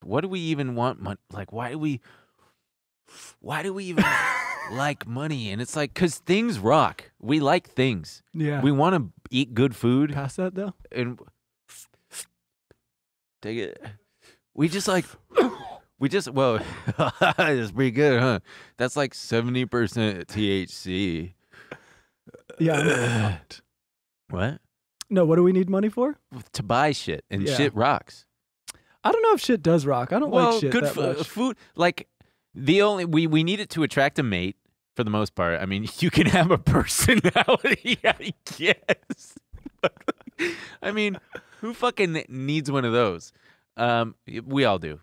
what do we even want money? Like, why do we even like money? And it's like, because things rock. We like things. Yeah. We want to eat good food. Pass that, though? And take it. We just like, well, it's pretty good, huh? That's like 70% THC. Yeah. What? No, what do we need money for? To buy shit, and Yeah. shit rocks. I don't know if shit does rock. I don't like shit good that much. food. Like we need it to attract a mate for the most part. I mean, you can have a personality, I guess. I mean, who fucking needs one of those? We all do.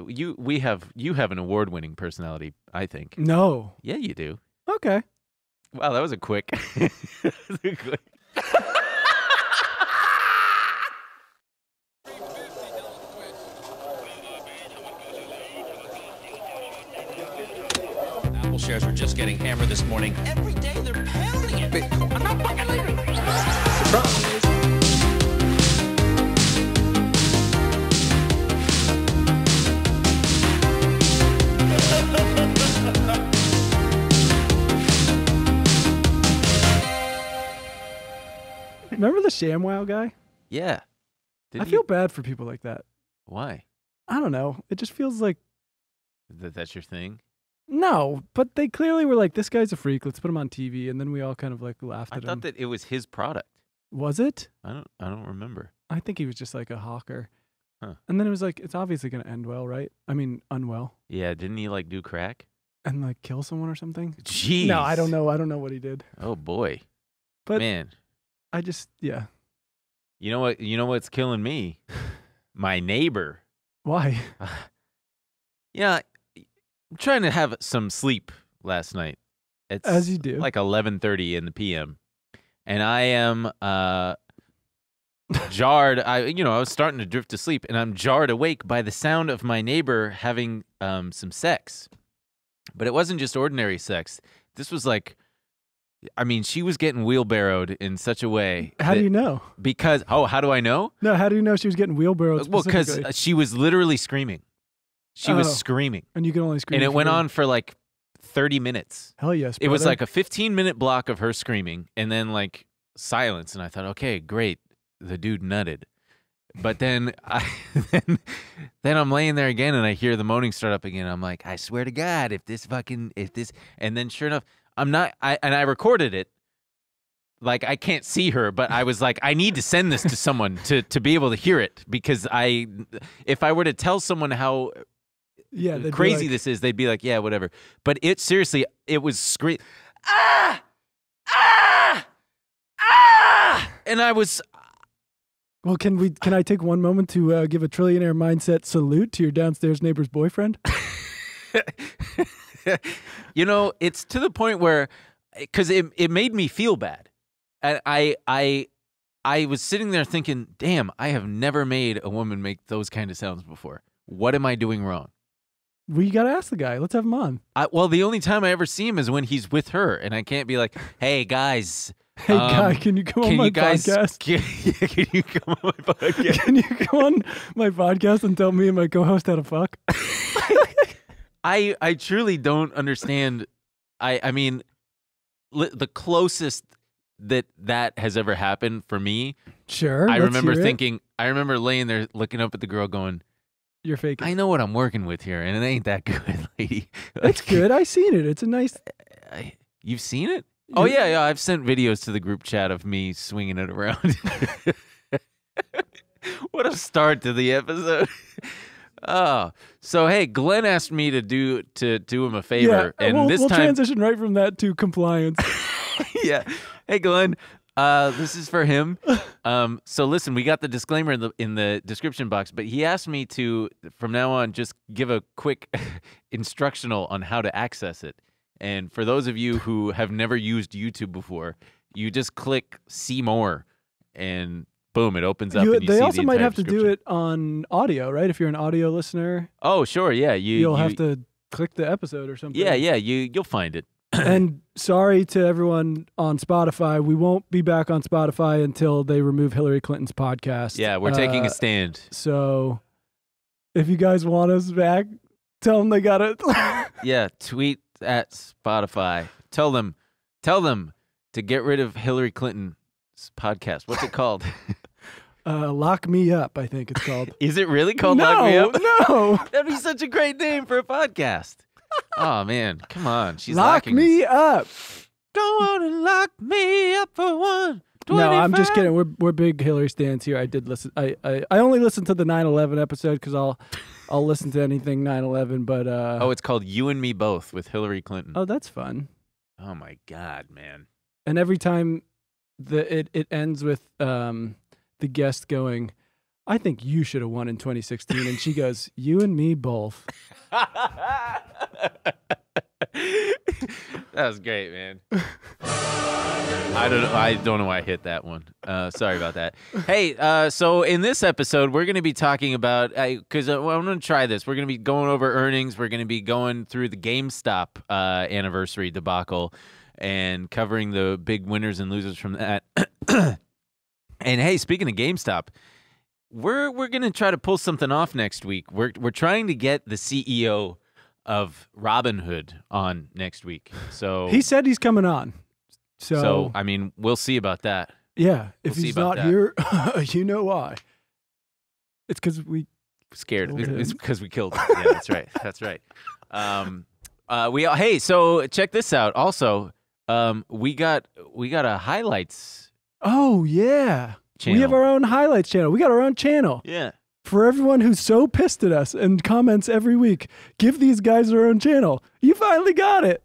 You have an award-winning personality, I think. No. Yeah, you do. Okay. Wow, that was a quick. Apple shares are just getting hammered this morning. Every day they're pounding it. I'm not fucking leaving. Remember the ShamWow guy? Yeah. I feel bad for people like that. Why? I don't know. It just feels like That's your thing? no, but they clearly were like, this guy's a freak. Let's put him on TV, and then we all kind of like laughed I at him. thought that it was his product. Was it? I don't remember. I think he was just like a hawker. Huh. And then it was like, it's obviously going to end well, right? I mean, unwell. Yeah, didn't he like do crack? And like kill someone or something? Jeez. No, I don't know. I don't know what he did. Oh boy. But man, I just, yeah. you know what? You know what's killing me? My neighbor. Why? Yeah, I'm trying to have some sleep last night. It's As you do. like 11:30 in the p.m. and I am jarred. I was starting to drift to sleep, and I'm jarred awake by the sound of my neighbor having some sex. But it wasn't just ordinary sex. This was like, I mean, she was getting wheelbarrowed in such a way. How do you know? Because, how do I know? No, how do you know she was getting wheelbarrowed Well, because specifically? she was literally screaming. She was screaming. And you can only scream. And it if went you're- on for like 30 minutes. Hell yes, It was brother. like a 15-minute block of her screaming and then like silence. And I thought, okay, great. The dude nutted. But then then I'm laying there again and I hear the moaning start up again. I'm like, I swear to God, if this, and then sure enough, I recorded it. Like, I can't see her, but I was like, I need to send this to someone to be able to hear it, because if I were to tell someone how crazy like, this is, they'd be like, yeah, whatever. But it seriously, it was scream, and I was. Well, can I take one moment to give a trillionaire mindset salute to your downstairs neighbor's boyfriend? It's to the point where, because it made me feel bad. And I was sitting there thinking, damn, I have never made a woman make those kind of sounds before. What am I doing wrong? Well, you got to ask the guy. Let's have him on. Well, the only time I ever see him is when he's with her, and I can't be like, hey, guys. Hey, guy, can you come on my podcast? Can you come on my podcast? Can you come on my podcast and tell me and my co-host how to fuck? I truly don't understand. I mean, the closest that has ever happened for me. Sure. I remember laying there looking up at the girl going, you're faking. I know what I'm working with here, and it ain't that good, lady. It's good. I seen it. It's a nice. You've seen it? Oh, yeah. I've sent videos to the group chat of me swinging it around. What a start to the episode. Oh, so hey, Glenn asked me to do him a favor, and we'll transition right from that to compliance. Yeah. Hey, Glenn, this is for him. So listen, we got the disclaimer in the description box, but he asked me to, from now on, just give a quick instructional on how to access it. And for those of you who have never used YouTube before, you just click see more, and boom, it opens up. And they also might have to do it on audio, right? If you're an audio listener. Oh, sure, yeah. You'll have to click the episode or something. Yeah, you'll find it. And sorry to everyone on Spotify. We won't be back on Spotify until they remove Hillary Clinton's podcast. Yeah, we're taking a stand. So If you guys want us back, tell them they got it. Yeah, tweet at Spotify. Tell them to get rid of Hillary Clinton's podcast. What's it called? Lock Me Up, I think it's called. Is it really called Lock Me Up? No. That'd be such a great name for a podcast. Oh man, come on. She's Lock locking Me us. Up. Don't wanna lock me up for 125. No, I'm just kidding. We're big Hillary stans here. I did listen. I only listened to the 9/11 episode because I'll listen to anything 9/11. But oh, it's called You and Me Both with Hillary Clinton. oh, that's fun. Oh my God, man. And every time it ends with the guest going, I think you should have won in 2016, and she goes, you and me both. That was great, man. I don't know why I hit that one. Sorry about that. Hey, so in this episode, we're going to be talking about, because I'm going to try this. We're going to be going over earnings. We're going to be going through the GameStop anniversary debacle and covering the big winners and losers from that. And hey, speaking of GameStop, we're going to try to pull something off next week. We're trying to get the CEO of Robinhood on next week. So He said he's coming on. So I mean, we'll see about that. yeah, if we'll see he's about not that. here, you know why. It's because we Scared. Killed him. It's because we killed him. Yeah, that's right. That's right. Hey, so check this out. Also, we got a highlights Oh yeah. channel. We have our own highlights channel. We got our own channel. Yeah. For everyone who's so pissed at us and comments every week, give these guys their own channel. You finally got it.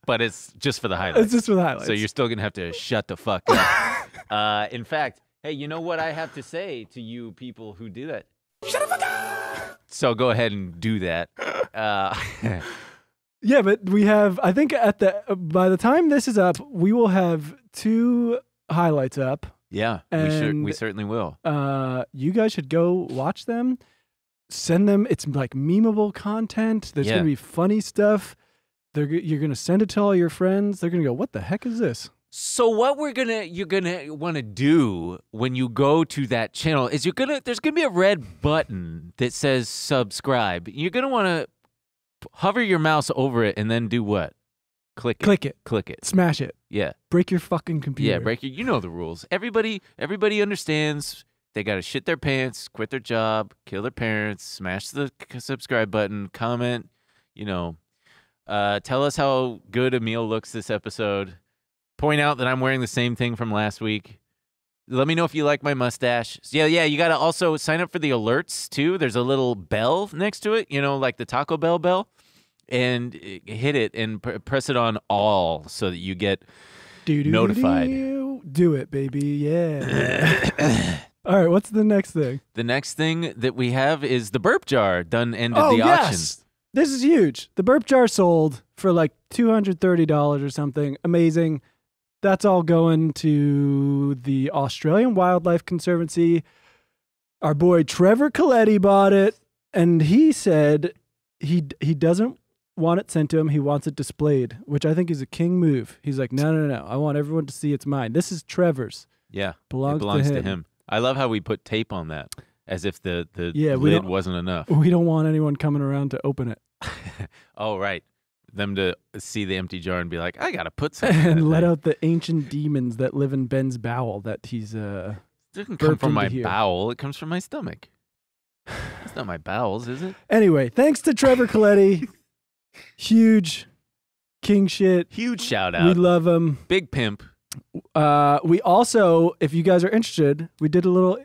But it's just for the highlights. It's just for the highlights. So you're still going to have to shut the fuck up. In fact, hey, you know what I have to say to you people who do that? Shut the fuck up! So go ahead and do that. Yeah, but we have, I think by the time this is up, we will have 2 highlights up. Yeah, we And- certainly will. You guys should go watch them. Send them. It's like memeable content. There's Yeah. going to be funny stuff. You're going to send it to all your friends. They're going to go, what the heck is this? So what you're gonna want to do when you go to that channel is there's gonna be a red button that says subscribe. You're gonna want to hover your mouse over it and then do what? Click it. Click it. Click it. Smash it. Yeah. Break your fucking computer. Yeah, break it. You know the rules. Everybody understands they got to shit their pants, quit their job, kill their parents, smash the subscribe button, comment, tell us how good Emil looks this episode. Point out that I'm wearing the same thing from last week. Let me know if you like my mustache. Yeah, you got to also sign up for the alerts too. There's a little bell next to it, like the Taco Bell bell. And hit it and press it on all so that you get notified. Do it, baby. Yeah. All right, what's the next thing? The next thing that we have is the burp jar ended Oh, the yes. auction. This is huge. The burp jar sold for like $230 or something. Amazing. That's all going to the Australian Wildlife Conservancy. Our boy Trevor Coletti bought it, and he said he doesn't want it sent to him. He wants it displayed, which I think is a king move. He's like, no. I want everyone to see it's mine. This is Trevor's. Yeah, it Belongs belongs to to him. him. I love how we put tape on that, as if the Yeah, we lid don't- wasn't enough. We don't want anyone coming around to open it Oh, right. Them to see the empty jar and be like, I got to put something in and that let thing. out the ancient demons that live in Ben's bowel that he's It doesn't burped come from my into here. bowel. It comes from my stomach. It's not my bowels, is it? Anyway, thanks to Trevor Coletti. Huge king shit. Huge shout We out. love him. Big pimp. We also, if you guys are interested, we did a little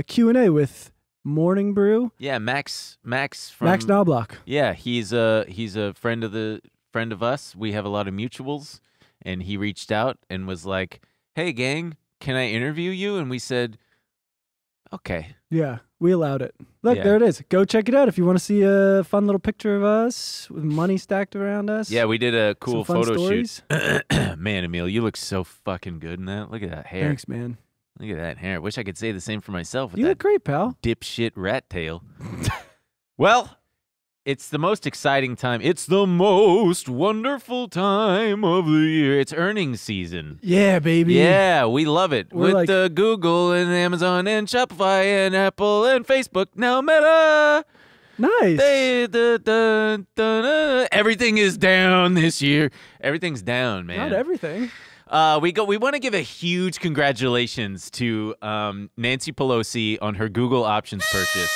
Q&A with Morning Brew, Yeah, Max from Max Knobloch. Yeah, he's a friend of us. We have a lot of mutuals, and he reached out and was like, "Hey, gang, can I interview you?" And we said, "Okay." Yeah, we allowed it. Look, Yeah. there it is. Go check it out if you want to see a fun little picture of us with money stacked around us. Yeah, we did a Some cool fun photo stories. shoot. Man, Emil, you look so fucking good in that. Look at that hair. Thanks, man. Look at that hair. Wish I could say the same for myself with You that look great, pal. dipshit rat tail. Well, it's the most exciting time. It's the most wonderful time of the year. It's earnings season. Yeah, baby. Yeah, we love it. We're With like- Google and Amazon and Shopify and Apple and Facebook, now Meta. Nice. Everything is down this year. Everything's down, man. Not everything. We want to give a huge congratulations to Nancy Pelosi on her Google options purchase.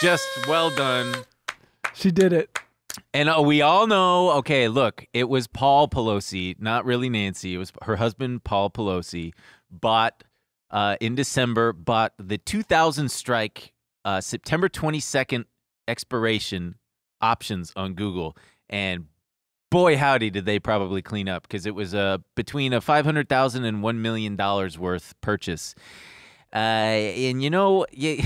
Just well done. She did it. And we all know, okay, look, it was Paul Pelosi, not really Nancy. It was her husband, Paul Pelosi, in December, bought the 2000 strike September 22nd expiration options on Google. And boy, howdy, did they probably clean up, because it was between a $500,000 and $1 million worth purchase. And, you know, do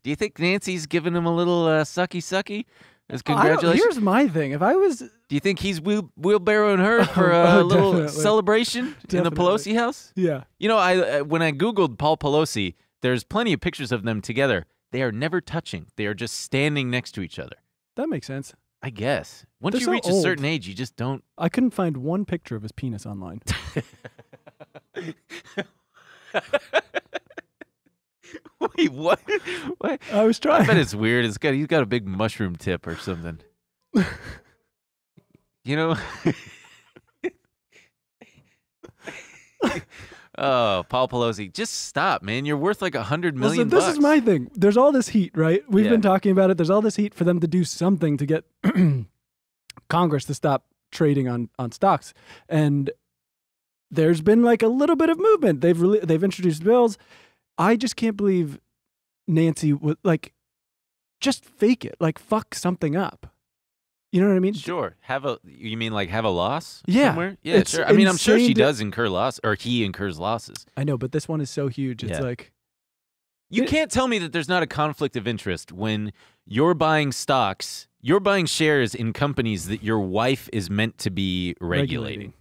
you think Nancy's giving him a little sucky? As congratulations. Here's my thing. If I was... Do you think he's wheelbarrowing her for a little definitely. celebration in the Pelosi house? Yeah. You know, when I Googled Paul Pelosi, there's plenty of pictures of them together. They are never touching. They are just standing next to each other. That makes sense. I guess. Once They're you so reach a old. certain age, you just don't. I couldn't find one picture of his penis online. Wait, what? What? I was trying. I bet it's weird. He's got a big mushroom tip or something. You know? Oh, Paul Pelosi, just stop, man. You're worth like $100 million. Listen, this is my thing. There's all this heat, right? We've Yeah. been talking about it. There's all this heat for them to do something to get Congress to stop trading on stocks. And there's been like a little bit of movement. They've introduced bills. I just can't believe Nancy would just fake it, fuck something up. You know what I mean? Sure. You mean like have a loss Yeah. somewhere? Yeah, It's sure. I mean, I'm sure she insane to- does incur loss, or he incurs losses. I know, but this one is so huge. It's Yeah. like, You can't tell me that there's not a conflict of interest when you're buying stocks, you're buying shares in companies that your wife is meant to be regulating.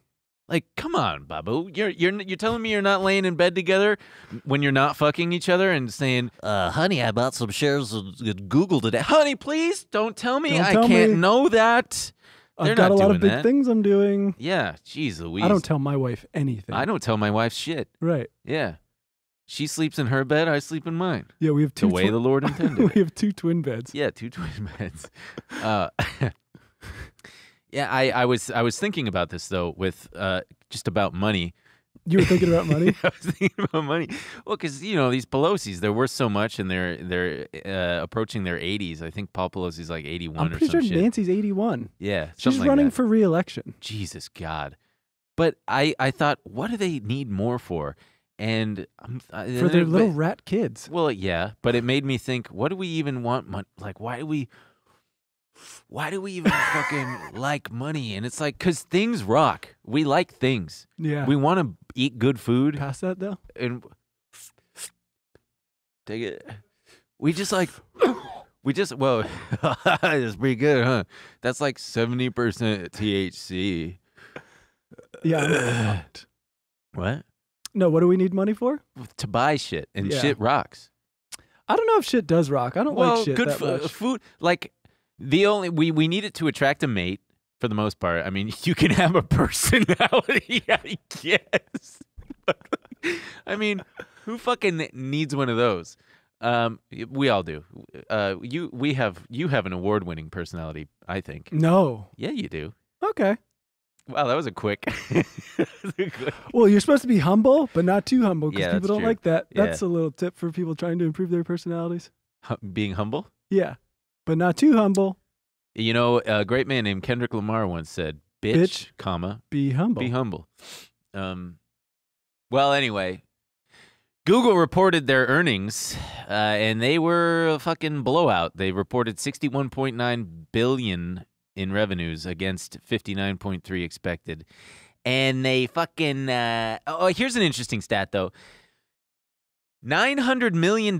Like, come on, Babu. You're telling me you're not laying in bed together when you're not fucking each other and saying, honey, I bought some shares of Google today. Honey, please don't tell me. Don't I tell can't me. know that. They're I've got a not lot of doing big that. things I'm doing. Yeah, jeez Louise. I don't tell my wife anything. I don't tell my wife shit. Right. Yeah. She sleeps in her bed, I sleep in mine. Yeah, we have The two. way the Lord intended. We have two twin beds. Yeah, 2 twin beds. Yeah, I was thinking about this though, with just about money. You were thinking about money? I was thinking about money. Well, because these Pelosi's, they're worth so much, and they're approaching their 80s. I think Paul Pelosi's like 81 I'm or pretty some sure shit. Nancy's 81. Yeah, She's something like running that. for re-election. Jesus God. But I thought, what do they need more for? And For their little rat kids. Well, yeah, but it made me think, what do we even want money? Like, why do we even fucking like money? And it's like, because things rock. We like things. Yeah. We want to eat good food. Pass that though? And take it. Well, it's pretty good, huh? That's like 70% THC. Yeah. I'm fucked. What? No, what do we need money for? To buy shit, and Yeah. shit rocks. I don't know if shit does rock. I don't like shit good that much. food. Like we need it to attract a mate for the most part. I mean, you can have a personality, I guess. I mean, who fucking needs one of those? We all do. You have an award-winning personality, I think. No. Yeah, you do. Okay. Wow, that was a quick. Well, you're supposed to be humble, but not too humble because Yeah, people that's don't true. like that. Yeah. That's a little tip for people trying to improve their personalities. Being humble. Yeah. But not too humble. You know, a great man named Kendrick Lamar once said, Bitch. comma, Be humble. be humble. Well, anyway, Google reported their earnings, and they were a fucking blowout. They reported $61.9 billion in revenues against 59.3 expected. And they fucking here's an interesting stat though. $900 million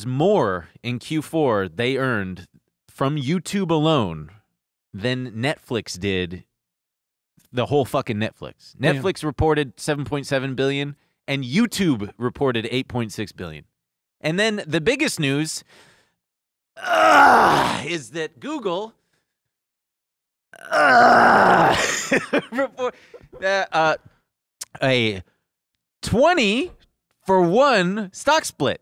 more in Q4 they earned from YouTube alone than Netflix did. The whole fucking Netflix. Damn. Netflix reported 7.7 billion and YouTube reported 8.6 billion. And then the biggest news is that Google report a 20-for-1 stock split.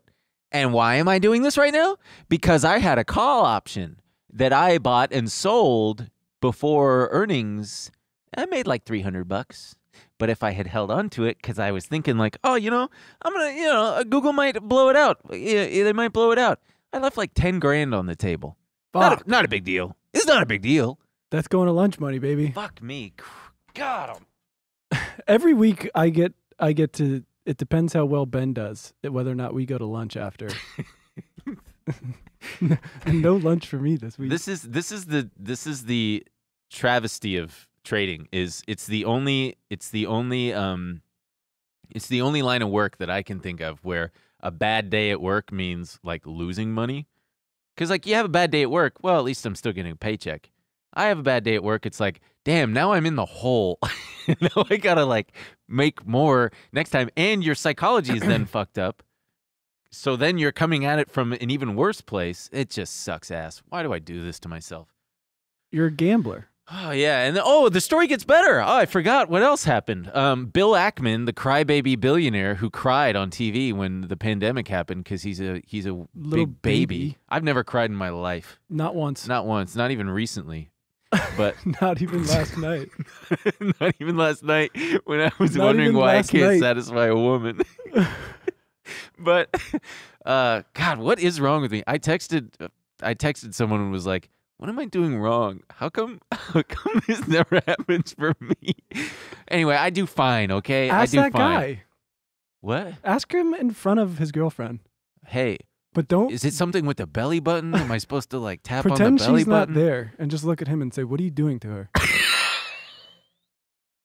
And why am I doing this right now? Because I had a call option that I bought and sold before earnings, I made like $300. But if I had held on to it, because I was thinking like, oh, I'm gonna, Google might blow it out. Yeah, they might blow it out. I left like 10 grand on the table. Fuck. Not a big deal. It's not a big deal. That's going to lunch money, baby. Fuck me. God. Every week I get to. It depends how well Ben does, whether or not we go to lunch after. No lunch for me this week. This is the travesty of trading. It's the only line of work that I can think of where a bad day at work means like losing money. Because like you have a bad day at work, well, at least I'm still getting a paycheck. I have a bad day at work, it's like, damn, now I'm in the hole. Now I gotta like make more next time. And your psychology is then fucked up. So then you're coming at it from an even worse place. It just sucks ass. Why do I do this to myself? You're a gambler. Oh, yeah. And the story gets better. Oh, I forgot what else happened. Bill Ackman, the crybaby billionaire who cried on TV when the pandemic happened because he's a Little big baby. baby. I've never cried in my life. Not once. Not once. Not even recently. But Not even last night. not even last night when I was Not wondering even why I last can't night. satisfy a woman. But God, what is wrong with me? I texted someone and was like, what am I doing wrong? How come this never happens for me? Anyway, I do fine, okay? Ask I do that fine. guy. What? Ask him in front of his girlfriend. Hey, But don't is it something with the belly button? Am I supposed to like tap on pretend the belly she's button? not there and just look at him and say, "What are you doing to her?"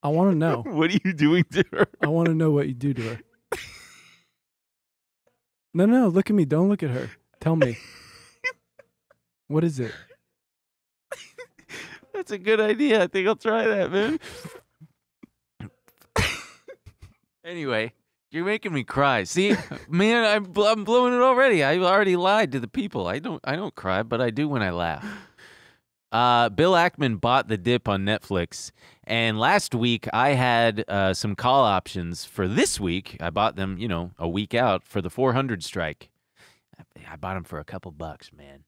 I want to know. What are you doing to her? I want to know what you do to her. No, look at me. Don't look at her. Tell me. What is it? That's a good idea. I think I'll try that, man. Anyway, you're making me cry. See, man, I'm blowing it already. I already lied to the people. I don't cry, but I do when I laugh. Bill Ackman bought the dip on Netflix, and last week I had some call options for this week. I bought them, a week out for the 400 strike. I bought them for a couple bucks, man.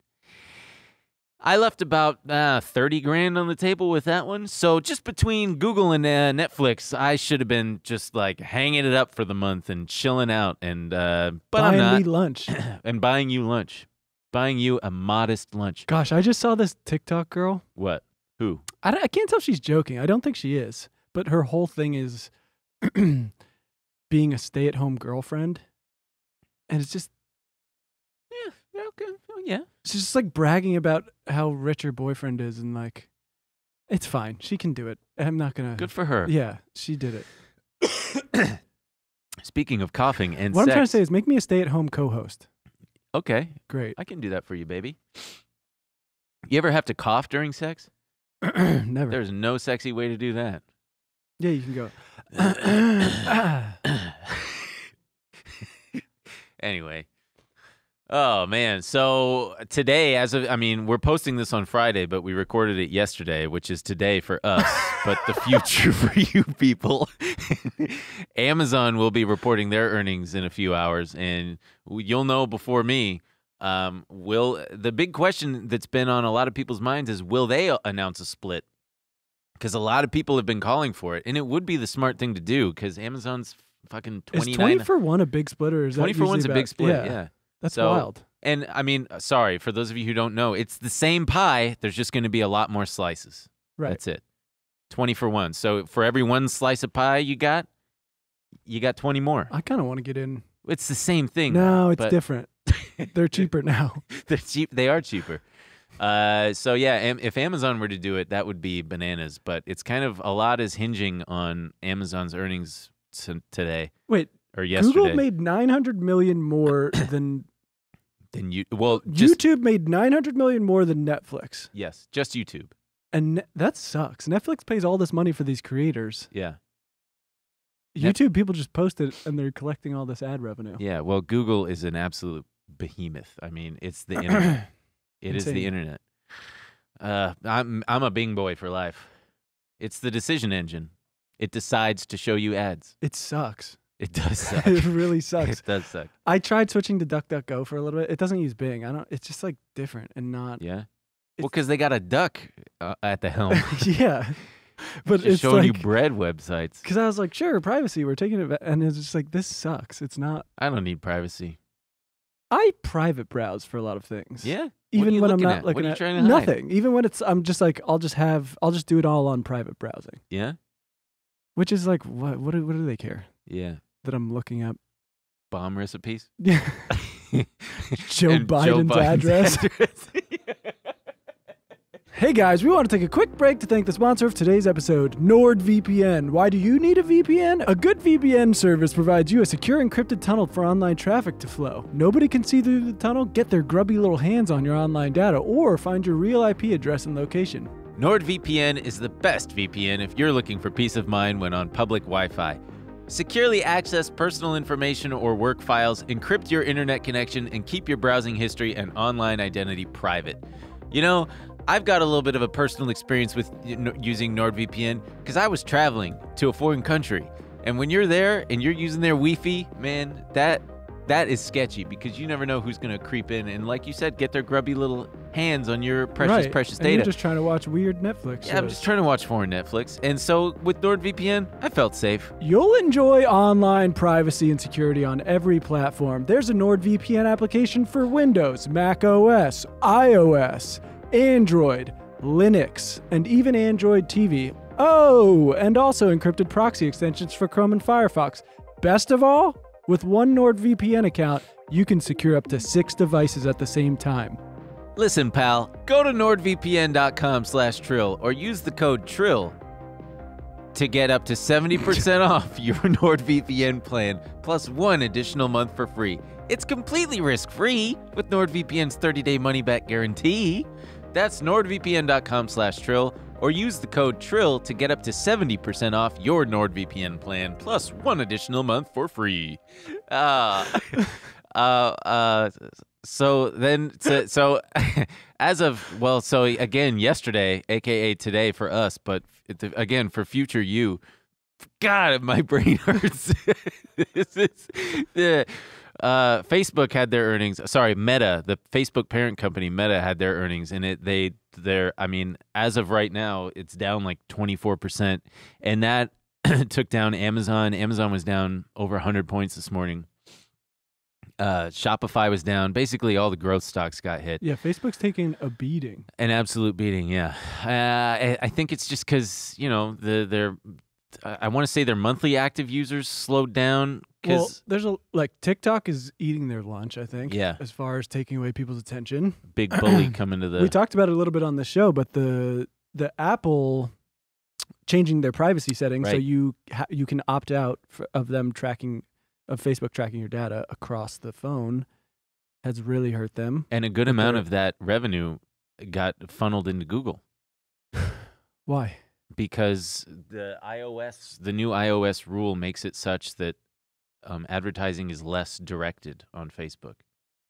I left about 30 grand on the table with that one. So just between Google and Netflix, I should have been just like hanging it up for the month and chilling out. And but Buying I'm not. me lunch. And buying you lunch, buying you a modest lunch. Gosh, I just saw this TikTok girl. What? Who? I can't tell if she's joking. I don't think she is. But her whole thing is being a stay-at-home girlfriend. And it's just, Yeah. Okay. Oh, yeah. she's just like bragging about how rich her boyfriend is. And like, it's fine. She can do it. I'm not going to. Good for her. Yeah, she did it. Speaking of coughing and What sex. I'm trying to say is make me a stay-at-home co-host. Okay. Great. I can do that for you, baby. You ever have to cough during sex? Never. There's no sexy way to do that. Yeah, you can go. Anyway. Oh, man. So today, we're posting this on Friday, but we recorded it yesterday, which is today for us, but the future for you people. Amazon will be reporting their earnings in a few hours, and you'll know before me. The big question that's been on a lot of people's minds is, will they announce a split? Because a lot of people have been calling for it, and it would be the smart thing to do because Amazon's fucking 29. Is 20 for 1 a big split, or is 20 that for 1's a usually big about- split, yeah. That's So- wild. And I mean, sorry, for those of you who don't know, it's the same pie. There's just going to be a lot more slices. Right. That's it. 20 for 1. So for every one slice of pie you got 20 more. I kind of want to get in. It's the same thing. No, it's but different. They're cheaper now. They're cheap. They are cheaper. So yeah, if Amazon were to do it, that would be bananas. But it's kind of a lot is hinging on Amazon's earnings today Wait, or yesterday. Google made 900 million more than Then just YouTube made 900 million more than Netflix. yes, just YouTube. And that sucks. Netflix pays all this money for these creators. Yeah. YouTube people just post it and they're collecting all this ad revenue. Yeah, well, Google is an absolute behemoth. I mean, it's the internet. It is the Insane. internet. I'm a Bing boy for life. It's the decision engine. It decides to show you ads. It sucks. It does suck. It really sucks. It does suck. I tried switching to DuckDuckGo for a little bit. It doesn't use Bing. It's just like different and not. Yeah. Well, because they got a duck at the helm. Yeah. But Just it's showing you like, bread websites. because I was like, sure, privacy, we're taking it. And it's just like, this sucks. It's not. I don't need privacy. I private browse for a lot of things. Yeah. Even when I'm not at? looking What are you at trying to hide? nothing. Even when I'm just like, I'll just do it all on private browsing. Yeah. Which is like, what do they care Yeah. that I'm looking up? Bomb recipes. Yeah. Joe And Biden's address. address. Hey guys, we want to take a quick break to thank the sponsor of today's episode, NordVPN. Why do you need a VPN? A good VPN service provides you a secure encrypted tunnel for online traffic to flow. Nobody can see through the tunnel, get their grubby little hands on your online data, or find your real IP address and location. NordVPN is the best VPN if you're looking for peace of mind when on public Wi-Fi. Securely access personal information or work files, encrypt your internet connection, and keep your browsing history and online identity private. You know, I've got a little bit of a personal experience with using NordVPN because I was traveling to a foreign country. And when you're there and you're using their Wi-Fi, man, that is sketchy because you never know who's going to creep in and, like you said, get their grubby little hands on your precious And data. you're just trying to watch weird Netflix Yeah, I'm just trying to watch foreign Netflix. And so with NordVPN, I felt safe. You'll enjoy online privacy and security on every platform. There's a NordVPN application for Windows, Mac OS, iOS, Android, Linux, and even Android TV. Oh, and also encrypted proxy extensions for Chrome and Firefox. Best of all, with one NordVPN account, you can secure up to 6 devices at the same time. Listen, pal, go to nordvpn.com/trill or use the code TRILL to get up to 70% off your NordVPN plan, plus 1 additional month for free. It's completely risk-free with NordVPN's 30-day money-back guarantee. That's nordvpn.com/trill or use the code TRILL to get up to 70% off your NordVPN plan, plus 1 additional month for free. So as of, well, so again, yesterday, aka today for us, but again, for future you, God, my brain hurts. Facebook had their earnings. Sorry, Meta, the Facebook parent company, Meta had their earnings, and I mean, as of right now, it's down like 24%, and that took down Amazon. Amazon was down over 100 points this morning. Shopify was down. Basically, all the growth stocks got hit. Yeah, Facebook's taking a beating. An absolute beating, yeah. I think it's just because, you know, I want to say their monthly active users slowed down. Well, there's TikTok is eating their lunch, I think. Yeah. As far as taking away people's attention. Big bully coming to the... We talked about it a little bit on the show, but the Apple changing their privacy settings so Right. you can opt out of Facebook tracking your data across the phone has really hurt them. And a good amount of that revenue got funneled into Google. Why? Because the new iOS rule makes it such that advertising is less directed on Facebook.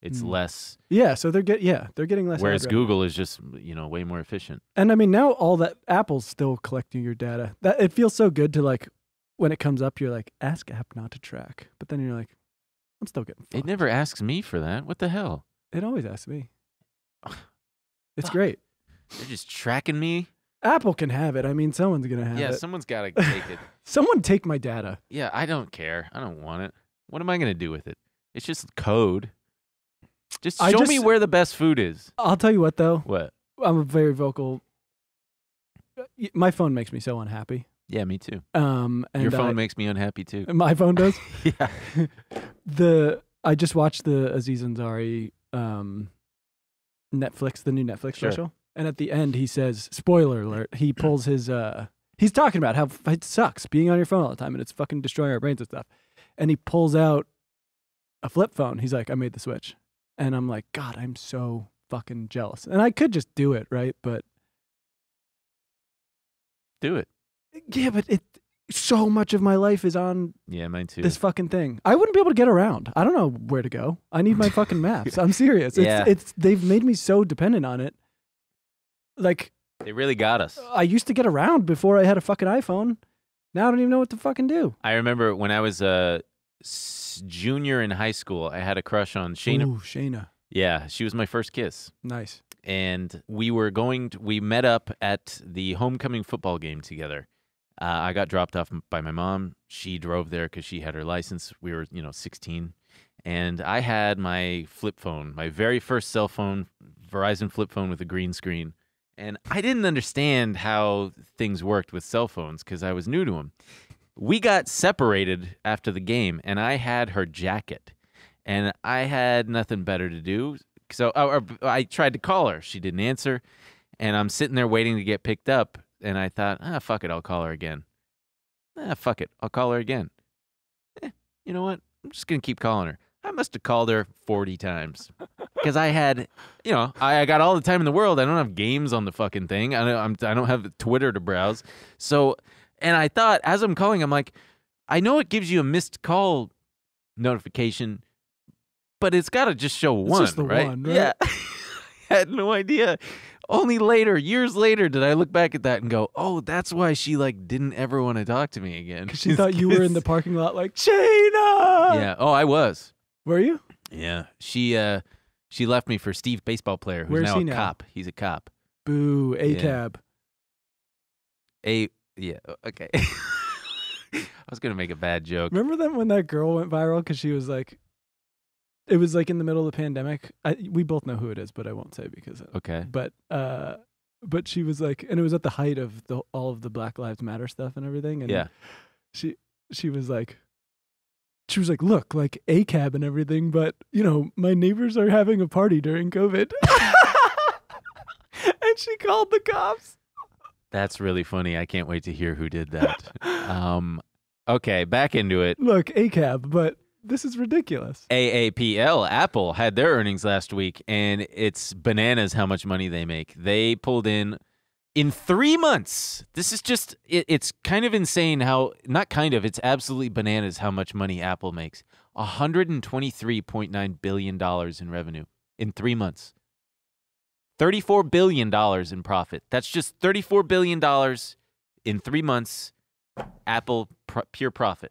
It's less. Yeah, so they're getting less. Whereas ad revenue. Google is just, you know, way more efficient. And I mean, now all that Apple's still collecting your data. That it feels so good to like when it comes up, you're like, ask app not to track, but then you're like, I'm still getting fucked. It never asks me for that. What the hell? It always asks me. It's Fuck. great. They're just tracking me. Apple can have it. I mean, someone's gonna have it. Yeah, someone's got to take it. Someone take my data. Yeah, I don't care. I don't want it. What am I going to do with it? It's just code. Just show me where the best food is. I'll tell you what, though. What? I'm a very vocal. My phone makes me so unhappy. Yeah, me too. And Your phone makes me unhappy too. My phone does. Yeah. I just watched the Aziz Ansari Netflix, the new Netflix special, and at the end he says, spoiler alert, he pulls his he's talking about how it sucks being on your phone all the time and it's fucking destroying our brains and stuff, and he pulls out a flip phone. He's like, I made the switch, and I'm like, God, I'm so fucking jealous, and I could just do it, right? But do it. Yeah, but so much of my life is on mine too. this fucking thing. I wouldn't be able to get around. I don't know where to go. I need my fucking maps. I'm serious. It's they've made me so dependent on it. Like, they really got us. I used to get around before I had a fucking iPhone. Now I don't even know what to fucking do. I remember when I was a junior in high school, I had a crush on Shayna. Ooh, Shayna. Yeah, she was my first kiss. Nice. and we met up at the homecoming football game together. I got dropped off by my mom. She drove there because she had her license. We were, 16. And I had my flip phone, my very first cell phone, Verizon flip phone with a green screen. And I didn't understand how things worked with cell phones because I was new to them. We got separated after the game, and I had her jacket. And I had nothing better to do. So I tried to call her. She didn't answer. And I'm sitting there waiting to get picked up. And I thought, fuck it, I'll call her again. Fuck it, I'll call her again. You know what? I'm just going to keep calling her. I must have called her 40 times. Because I had, I got all the time in the world. I don't have games on the fucking thing. I don't have Twitter to browse. So, and I thought, as I'm calling, I'm like, I know it gives you a missed call notification, but it's got to just show one, just the right? one, right? Yeah. I had no idea. Only later, years later, did I look back at that and go, oh, that's why she, didn't ever want to talk to me again. Because she thought you were in the parking lot like, Shayna! Yeah. Oh, I was. Were you? Yeah. She left me for Steve, baseball player, who's Where's now he a now? cop. He's a cop. Boo, A-cab. Yeah, okay. I was going to make a bad joke. Remember that when that girl went viral because she was like, it was like in the middle of the pandemic. We both know who it is, but I won't say because. Okay. But she was like, and it was at the height of all of the Black Lives Matter stuff and everything. And Yeah. She was like, look, like A-cab and everything, but my neighbors are having a party during COVID, and she called the cops. That's really funny. I can't wait to hear who did that. Okay, back into it. Look, A-cab, but this is ridiculous. AAPL, Apple, had their earnings last week, and it's bananas how much money they make. They pulled in 3 months. This is just, it's kind of insane how, not kind of, it's absolutely bananas how much money Apple makes. $123.9 billion in revenue in 3 months. $34 billion in profit. That's just $34 billion in 3 months. Apple pure profit.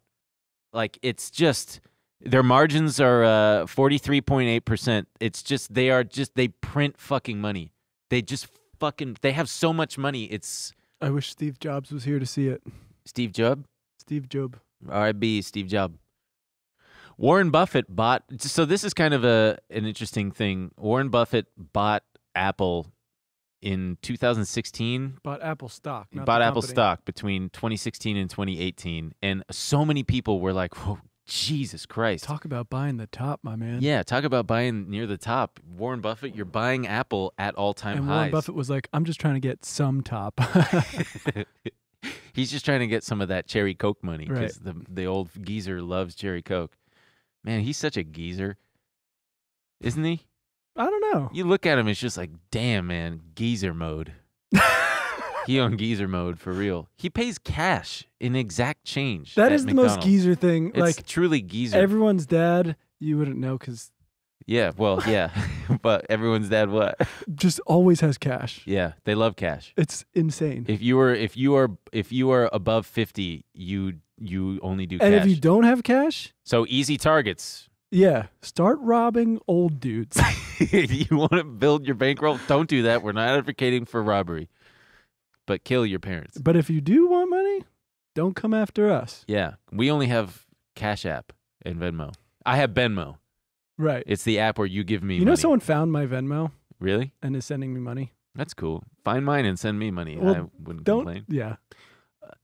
Like, it's just, their margins are 43.8%. It's just, they print fucking money. They have so much money. I wish Steve Jobs was here to see it. Steve Jobs? Steve Jobs. R.I.B. Steve Jobs. Warren Buffett bought, so this is kind of an interesting thing. Warren Buffett bought Apple in 2016. Bought Apple stock. He not bought the Apple company. stock between 2016 and 2018. And so many people were like, whoa, Jesus Christ. Talk about buying the top, my man. Yeah, talk about buying near the top. Warren Buffett, you're buying Apple at all-time And highs. Warren Buffett was like, I'm just trying to get some top. He's just trying to get some of that cherry Coke money Right. because the old geezer loves cherry Coke. Man, he's such a geezer, isn't he? I don't know. You look at him, it's just like, damn, man, geezer mode. He on geezer mode for real. He pays cash in exact change. That at is the most McDonald's. geezer thing. It's Like, truly geezer. everyone's dad, you wouldn't know because Yeah, well, yeah, but everyone's dad what? just always has cash. Yeah, they love cash. It's insane. If you are above 50, you only do And cash. if you don't have cash, So easy targets. yeah, start robbing old dudes. You want to build your bankroll? Don't do that. We're not advocating for robbery, but kill your parents. But if you do want money, don't come after us. Yeah, we only have Cash App and Venmo. I have Venmo. Right. It's the app where you give me You know, money. someone found my Venmo Really? and is sending me money. That's cool. Find mine and send me money. Well, I wouldn't Don't. complain. Yeah.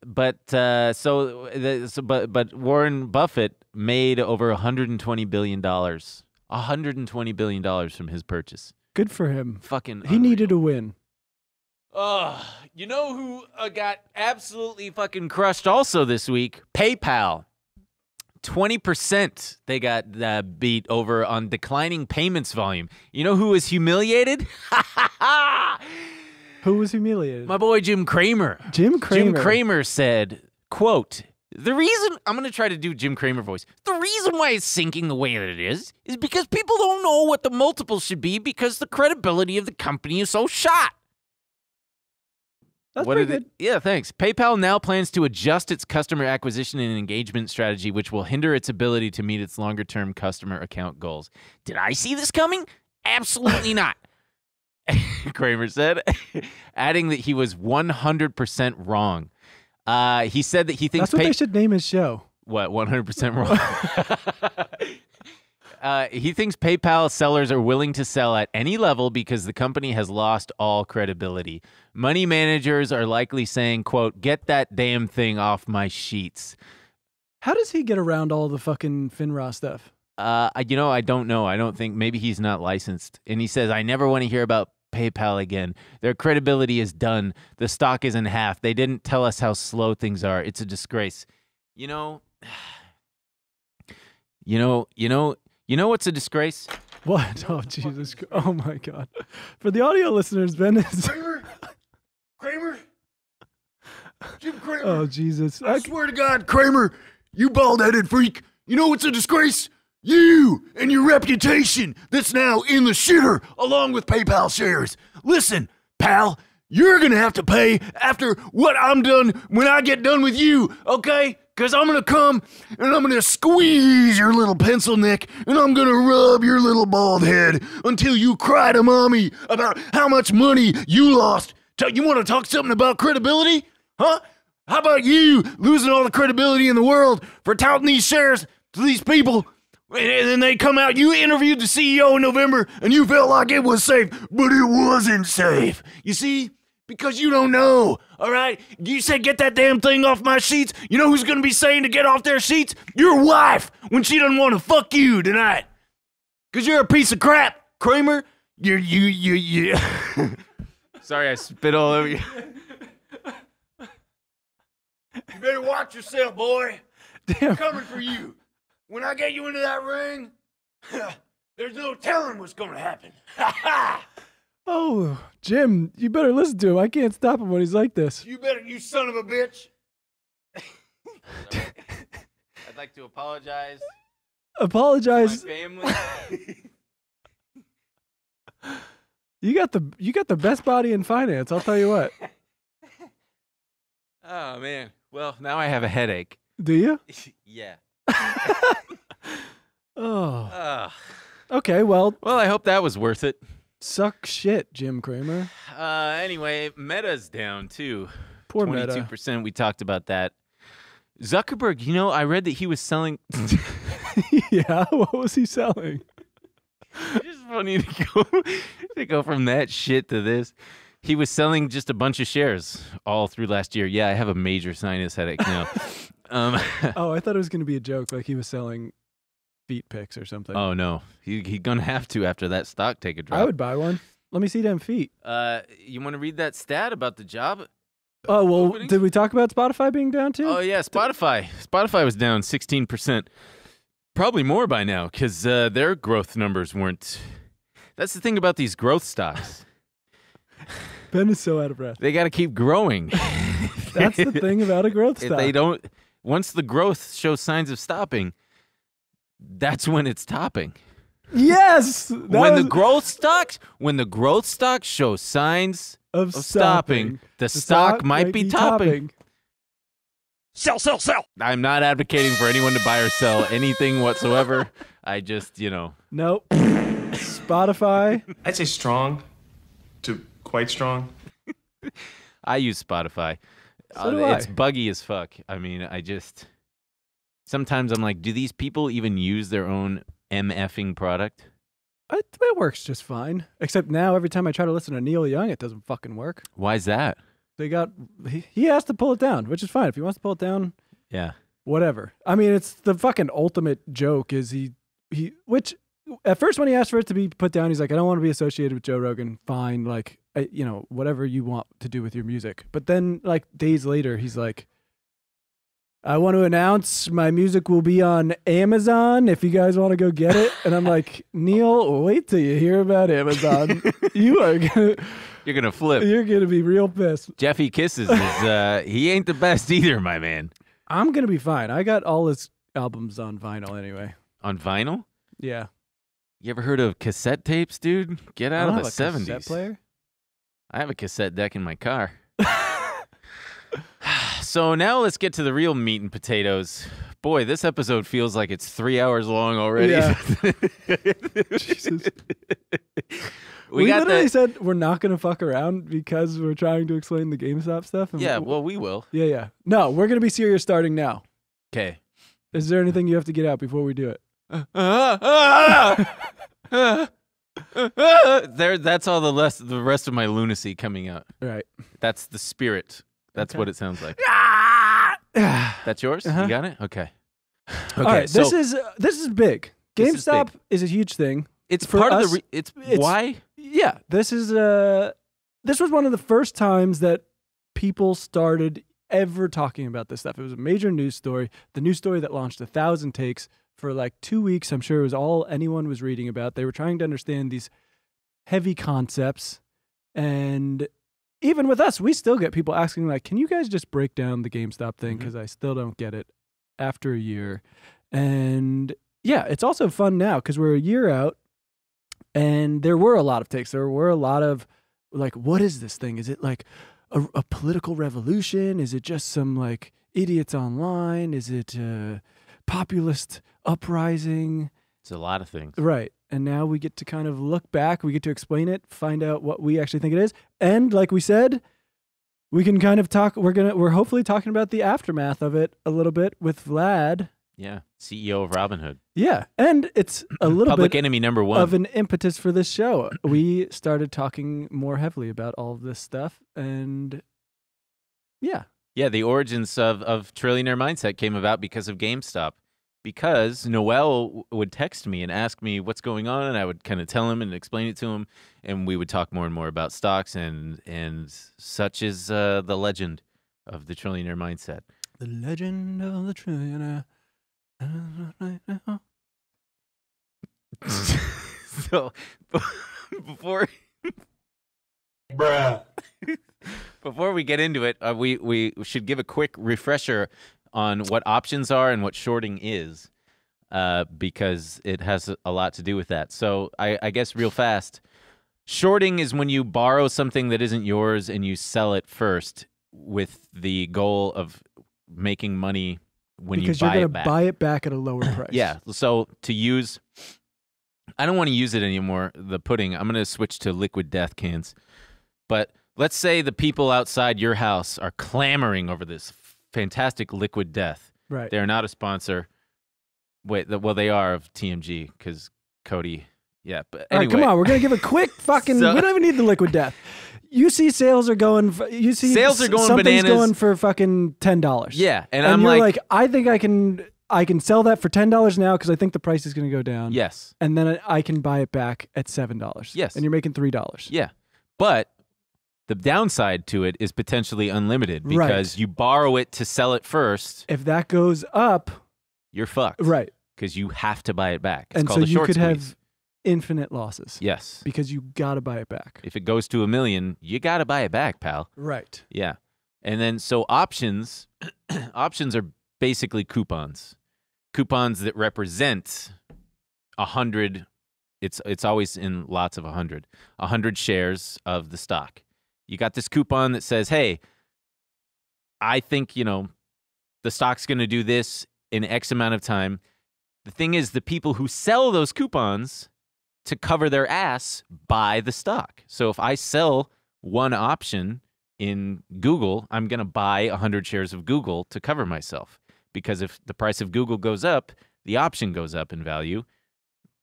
But but Warren Buffett made over $120 billion. $120 billion from his purchase. Good for him. Fucking He needed a win. You know who got absolutely fucking crushed also this week? PayPal. 20% they got beat over on declining payments volume. You know who was humiliated? Who was humiliated? My boy Jim Cramer. Jim Cramer. Jim Cramer said, quote, the reason, I'm going to try to do Jim Cramer voice. The reason why it's sinking the way that it is because people don't know what the multiple should be because the credibility of the company is so shot. That's What pretty did good. Yeah, thanks. PayPal now plans to adjust its customer acquisition and engagement strategy, which will hinder its ability to meet its longer-term customer account goals. Did I see this coming? Absolutely not. Kramer said, adding that he was 100% wrong. He said that he thinks That's what they should name his show. What, 100% wrong? He thinks PayPal sellers are willing to sell at any level because the company has lost all credibility. Money managers are likely saying, quote, get that damn thing off my sheets. How does he get around all the fucking FINRA stuff? I don't know. I don't think, maybe he's not licensed. And he says, I never want to hear about PayPal again. Their credibility is done. The stock is in half. They didn't tell us how slow things are. It's a disgrace. You know what's a disgrace? What? Oh, Jesus. Oh, my God. For the audio listeners, Ben is... Kramer? Jim Kramer. Oh, Jesus. I swear to God, Kramer, you bald-headed freak. You know what's a disgrace? You and your reputation that's now in the shitter along with PayPal shares. Listen, pal, you're going to have to pay after what I'm done when I get done with you, okay? Because I'm going to come and I'm going to squeeze your little pencil neck and I'm going to rub your little bald head until you cry to mommy about how much money you lost. You want to talk something about credibility? Huh? How about you losing all the credibility in the world for touting these shares to these people? And then they come out, you interviewed the CEO in November, and you felt like it was safe, but it wasn't safe. You see? Because you don't know, all right? You said, get that damn thing off my sheets. You know who's going to be saying to get off their sheets? Your wife, when she doesn't want to fuck you tonight. Because you're a piece of crap, Kramer. You. Sorry, I spit all over you. You better watch yourself, boy. Damn. I'm coming for you. When I get you into that ring, there's no telling what's going to happen. Oh, Jim, you better listen to him. I can't stop him when he's like this. You better, you son of a bitch. I'd like to apologize Apologize. to my family. You got the best body in finance, I'll tell you what. Oh, man. Well, now I have a headache. Do you? Yeah. Oh. Okay, well, Well, I hope that was worth it. suck shit, Jim Kramer. Anyway, Meta's down, too. Poor Meta. 22%. We talked about that. Zuckerberg, I read that he was selling... Yeah, what was he selling? It's just funny to go from that shit to this. He was selling just a bunch of shares all through last year. Yeah, I have a major sinus headache now. Oh, I thought it was going to be a joke, like he was selling feet pics or something. Oh, no. He gonna have to after that stock take a drop. I would buy one. Let me see them feet. You want to read that stat about the job? Oh, well, openings? did we talk about Spotify being down too? Oh, yeah, Spotify. Spotify was down 16%. Probably more by now because their growth numbers weren't... That's the thing about these growth stocks. Ben is so out of breath. They got to keep growing. That's the thing about a growth If stock. they don't... Once the growth shows signs of stopping, that's when it's topping. Yes! When the growth stocks show signs of stopping, the stock might be topping. Sell, sell, sell. I'm not advocating for anyone to buy or sell anything whatsoever. I just, Nope. Spotify. I'd say strong to quite strong. I use Spotify. So do I. It's buggy as fuck. I mean, sometimes I'm like, do these people even use their own MFing product? It works just fine. Except now, every time I try to listen to Neil Young, it doesn't fucking work. Why's that? He has to pull it down, which is fine. If he wants to pull it down, Yeah. whatever. I mean, it's the fucking ultimate joke is which at first when he asked for it to be put down, he's like, I don't want to be associated with Joe Rogan. Fine. Like, whatever you want to do with your music. But then like days later, he's like, I want to announce my music will be on Amazon if you guys want to go get it. And I'm like, Neil, wait till you hear about Amazon. You're gonna flip. You're gonna be real pissed. Jeffy Kisses is he ain't the best either, my man. I'm gonna be fine. I got all his albums on vinyl anyway. On vinyl? Yeah. You ever heard of cassette tapes, dude? Get out of the 70s. Cassette player? I have a cassette deck in my car. So now let's get to the real meat and potatoes. Boy, this episode feels like it's 3 hours long already. Yeah. Jesus. We got literally the, said we're not going to fuck around because we're trying to explain the GameStop stuff. And yeah, well, we will. Yeah. No, we're going to be serious starting now. Okay. Is there anything you have to get out before we do it? That's all the rest of my lunacy coming out. Right. That's the spirit. That's Okay. what it sounds like. All That's yours? Uh-huh. You got it? Okay. Okay. right. So This is big. This is GameStop big. is a huge thing. it's for part us, of the. It's why. Yeah. This was one of the first times that people started ever talking about this stuff. It was a major news story. The news story that launched 1,000 takes for like 2 weeks. I'm sure it was all anyone was reading about. They were trying to understand these heavy concepts. And even with us, we still get people asking like, can you guys just break down the GameStop thing? Because I still don't get it after a year. And yeah, it's also fun now because we're a year out and there were a lot of takes. There were a lot of like, what is this thing? Is it like a political revolution? Is it just some like idiots online? Is it a populist uprising? It's a lot of things. Right. And now we get to kind of look back, we get to explain it, find out what we actually think it is. And like we said, we can kind of talk, we're hopefully talking about the aftermath of it a little bit with Vlad. Yeah. CEO of Robinhood. Yeah. And it's a little Public bit enemy number one. of an impetus for this show. We started talking more heavily about all of this stuff. And yeah. Yeah, the origins of Trillionaire Mindset came about because of GameStop. Because Noel would text me and ask me what's going on, and I would kind of tell him and explain it to him, and we would talk more and more about stocks, and such is the legend of the Trillionaire Mindset. The legend of the trillionaire. So before we get into it, we should give a quick refresher on what options are and what shorting is, because it has a lot to do with that. So I guess real fast, shorting is when you borrow something that isn't yours and you sell it first with the goal of making money when Because you buy you're it going back. to buy it back at a lower price. Yeah. So to use, I don't want to use it anymore, the pudding. I'm going to switch to liquid death cans. But let's say the people outside your house are clamoring over this fantastic liquid death. Right. They're not a sponsor. Wait, well, they are of TMG because Cody. Yeah, but All right, anyway. come on. We're going to give a quick fucking. So- we don't even need the liquid death. You see sales are going. You see Sales are going something's bananas. going for fucking $10. Yeah, and and I'm you're like, I think I can sell that for $10 now because I think the price is going to go down. yes, And then I can buy it back at $7. Yes. And you're making $3. yeah, but the downside to it is potentially unlimited Right. because you borrow it to sell it first. If that goes up, You're fucked, right. Because you have to buy it back. It's And called so a you short could squeeze. have infinite losses Yes. because you got to buy it back. If it goes to $1 million, you got to buy it back, pal. Right. Yeah. And then so options are basically coupons. Coupons that represent 100, it's always in lots of 100 shares of the stock. You got this coupon that says, "Hey, I think, the stock's going to do this in X amount of time." The thing is, the people who sell those coupons to cover their ass buy the stock. So if I sell one option in Google, I'm going to buy 100 shares of Google to cover myself. Because if the price of Google goes up, the option goes up in value,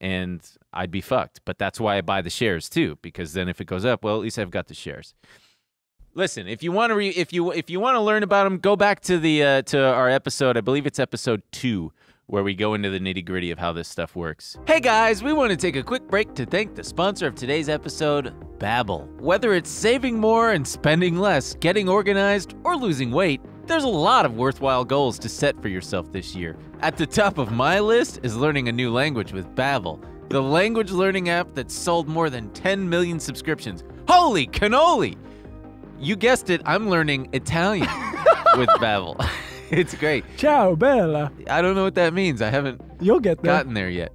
and I'd be fucked. But that's why I buy the shares too, because then if it goes up, well, at least I've got the shares. Listen, if you want to if you want to learn about them, go back to the to our episode. I believe it's episode 2. Where we go into the nitty-gritty of how this stuff works. Hey guys, we want to take a quick break to thank the sponsor of today's episode, Babbel. Whether it's saving more and spending less, getting organized, or losing weight, there's a lot of worthwhile goals to set for yourself this year. At the top of my list is learning a new language with Babbel, the language learning app that's sold more than 10 million subscriptions. Holy cannoli! You guessed it, I'm learning Italian with Babbel. It's great. Ciao, Bella. I don't know what that means. I haven't You'll get there. gotten there yet.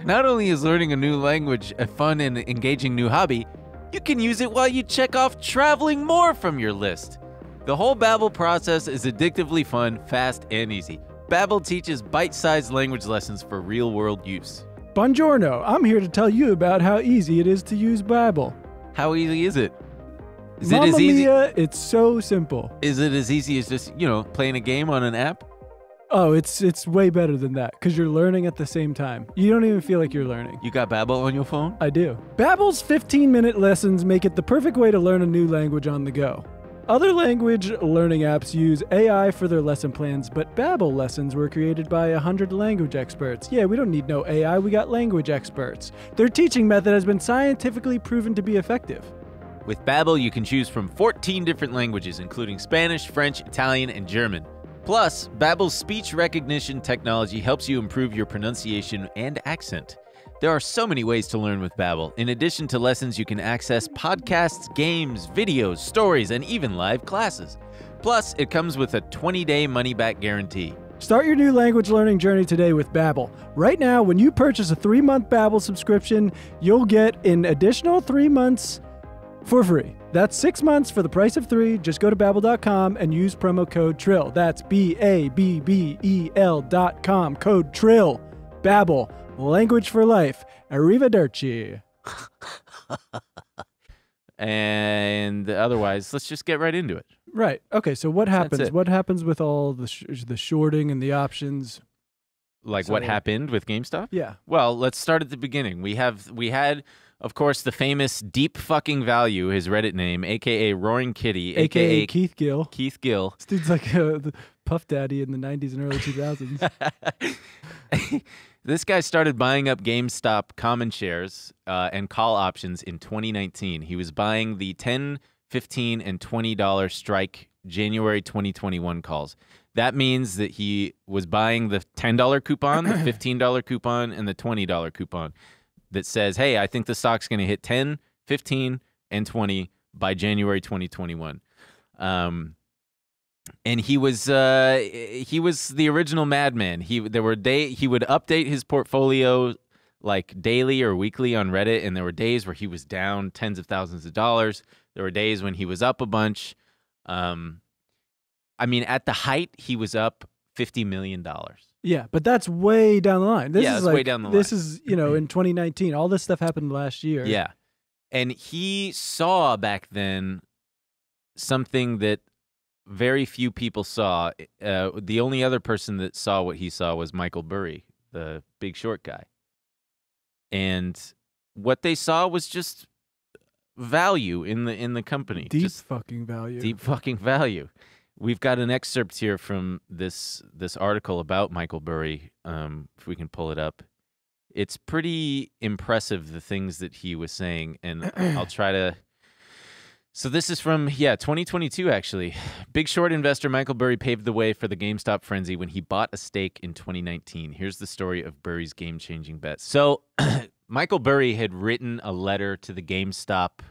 Not only is learning a new language a fun and engaging new hobby, you can use it while you check off traveling more from your list. The whole Babbel process is addictively fun, fast, and easy. Babbel teaches bite-sized language lessons for real-world use. Buongiorno, I'm here to tell you about how easy it is to use Babbel. How easy is it? Is Mamma it as easy? mia, it's so simple. Is it as easy as just, playing a game on an app? Oh, it's way better than that because you're learning at the same time. You don't even feel like you're learning. You got Babbel on your phone? I do. Babbel's 15-minute lessons make it the perfect way to learn a new language on the go. Other language learning apps use AI for their lesson plans, but Babbel lessons were created by 100 language experts. Yeah, we don't need no AI, we got language experts. Their teaching method has been scientifically proven to be effective. With Babbel, you can choose from 14 different languages, including Spanish, French, Italian, and German. Plus, Babbel's speech recognition technology helps you improve your pronunciation and accent. There are so many ways to learn with Babbel. In addition to lessons, you can access podcasts, games, videos, stories, and even live classes. Plus, it comes with a 20-day money-back guarantee. Start your new language learning journey today with Babbel. Right now, when you purchase a 3-month Babbel subscription, you'll get an additional 3 months for free. That's 6 months for the price of 3. Just go to Babbel.com and use promo code TRILL. That's BABBEL.com. Code TRILL. Babbel. Language for life. Arrivederci. And otherwise, let's just get right into it. Right. Okay, so what happens? it. What happens with all the shorting and the options? Like what happened with GameStop? Yeah. Well, let's start at the beginning. We had, of course, the famous Deep Fucking Value, his Reddit name, a.k.a. Roaring Kitty, a.k.a. Keith Gill. Keith Gill. This dude's like the Puff Daddy in the 90s and early 2000s. This guy started buying up GameStop common shares and call options in 2019. He was buying the $10, $15, and $20 strike January 2021 calls. That means that he was buying the $10 coupon, the $15 coupon, and the $20 coupon that says, hey, I think the stock's going to hit 10, 15, and 20 by January 2021. And he was the original madman. He would update his portfolio like daily or weekly on Reddit, and there were days where he was down tens of thousands of dollars. There were days when he was up a bunch. I mean, at the height, he was up $50 million. Yeah, but that's way down the line. This is way down the line. This is, in 2019. All this stuff happened last year. Yeah. And he saw back then something that very few people saw. The only other person that saw what he saw was Michael Burry, the Big Short guy. And what they saw was just value in the company. Deep fucking value. Deep fucking value. We've got an excerpt here from this article about Michael Burry, if we can pull it up. It's pretty impressive, the things that he was saying, and I'll try to... So this is from, 2022, actually. Big Short investor Michael Burry paved the way for the GameStop frenzy when he bought a stake in 2019. Here's the story of Burry's game-changing bet. So Michael Burry had written a letter to the GameStop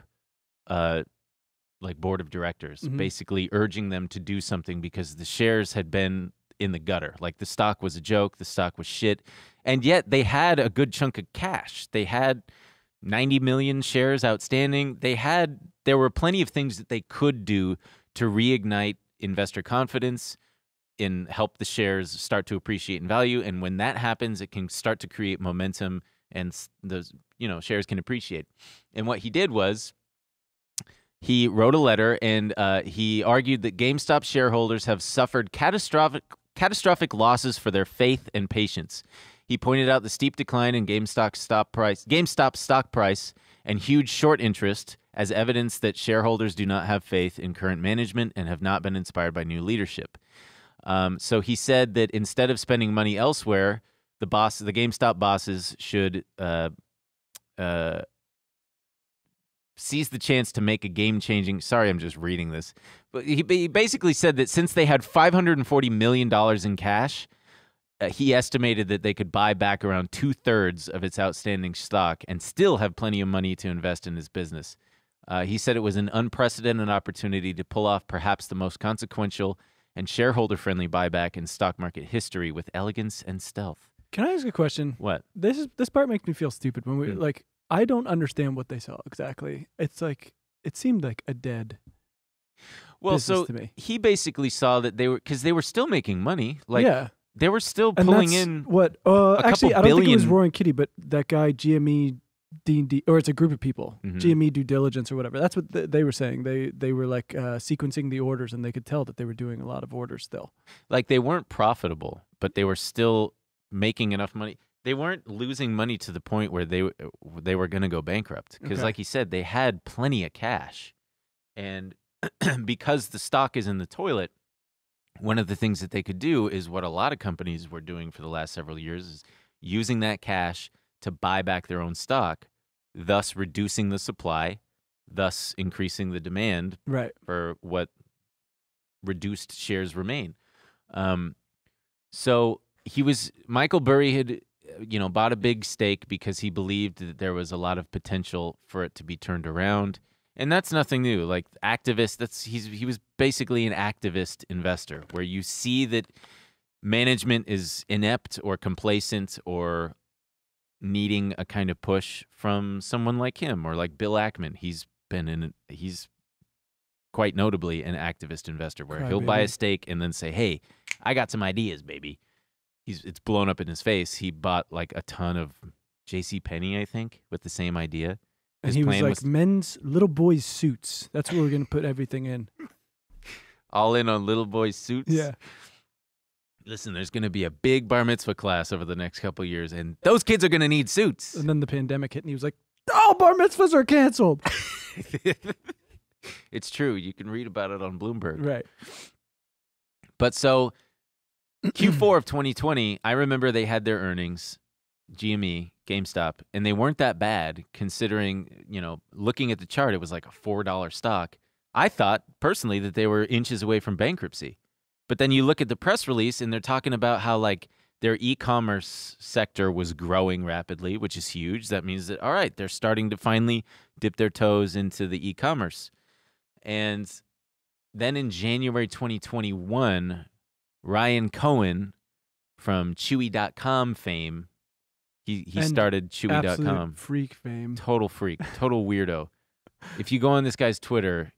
board of directors, basically urging them to do something because the shares had been in the gutter. Like, the stock was a joke, the stock was shit, and yet they had a good chunk of cash. They had 90 million shares outstanding. There were plenty of things that they could do to reignite investor confidence and help the shares start to appreciate in value. And when that happens, it can start to create momentum and those, shares can appreciate. And what he did was he wrote a letter and he argued that GameStop shareholders have suffered catastrophic losses for their faith and patience. He pointed out the steep decline in GameStop stock price and huge short interest as evidence that shareholders do not have faith in current management and have not been inspired by new leadership. So he said that instead of spending money elsewhere, the GameStop bosses should seize the chance to make a game-changing... Sorry, I'm just reading this. But he basically said that since they had $540 million in cash, he estimated that they could buy back around 2/3 of its outstanding stock and still have plenty of money to invest in his business. He said it was an unprecedented opportunity to pull off perhaps the most consequential and shareholder-friendly buyback in stock market history with elegance and stealth. Can I ask a question? What? This part makes me feel stupid when we I don't understand what they saw exactly. It's like it seemed like a dead. Well, business so to me. He basically saw that they were still making money. Like, yeah. They were still And pulling that's in what? couple Actually, I don't think it was billion. Roaring Kitty, but that guy GME D&D, or it's a group of people. Mhm. GME Due Diligence or whatever. That's what they were saying. They were like sequencing the orders, and they could tell that they were doing a lot of orders still. like they weren't profitable, but they were still making enough money. They weren't losing money to the point where they were going to go bankrupt because, Okay. like you said, they had plenty of cash, and because the stock is in the toilet, one of the things that they could do is what a lot of companies were doing for the last several years is using that cash to buy back their own stock, thus reducing the supply, thus increasing the demand Right. for what reduced shares remain. So Michael Burry had, bought a big stake because he believed that there was a lot of potential for it to be turned around. And that's nothing new. Like activist, he was basically an activist investor where you see that management is inept or complacent or needing a kind of push from someone like him or like Bill Ackman. He's quite notably an activist investor where he'll buy a stake and then say, "Hey, I got some ideas, baby." It's blown up in his face. He bought like a ton of JCPenney, I think, with the same idea. And His he was plan like, men's little boys' suits. That's where we're going to put everything in. all in on little boy suits. Yeah. Listen, there's going to be a big bar mitzvah class over the next couple of years, and those kids are going to need suits. And then the pandemic hit, and he was like, "Oh, bar mitzvahs are canceled." It's true. You can read about it on Bloomberg. Right. But so Q4 of 2020, I remember they had their earnings, GME, GameStop, and they weren't that bad considering, looking at the chart, it was like a $4 stock. I thought personally that they were inches away from bankruptcy. But then you look at the press release and they're talking about how like their e-commerce sector was growing rapidly, which is huge. That means that, all right, they're starting to finally dip their toes into the e-commerce. And then in January 2021, Ryan Cohen from Chewy.com fame, he And started Chewy.com. Absolute freak fame. Total freak, total weirdo. If you go on this guy's Twitter,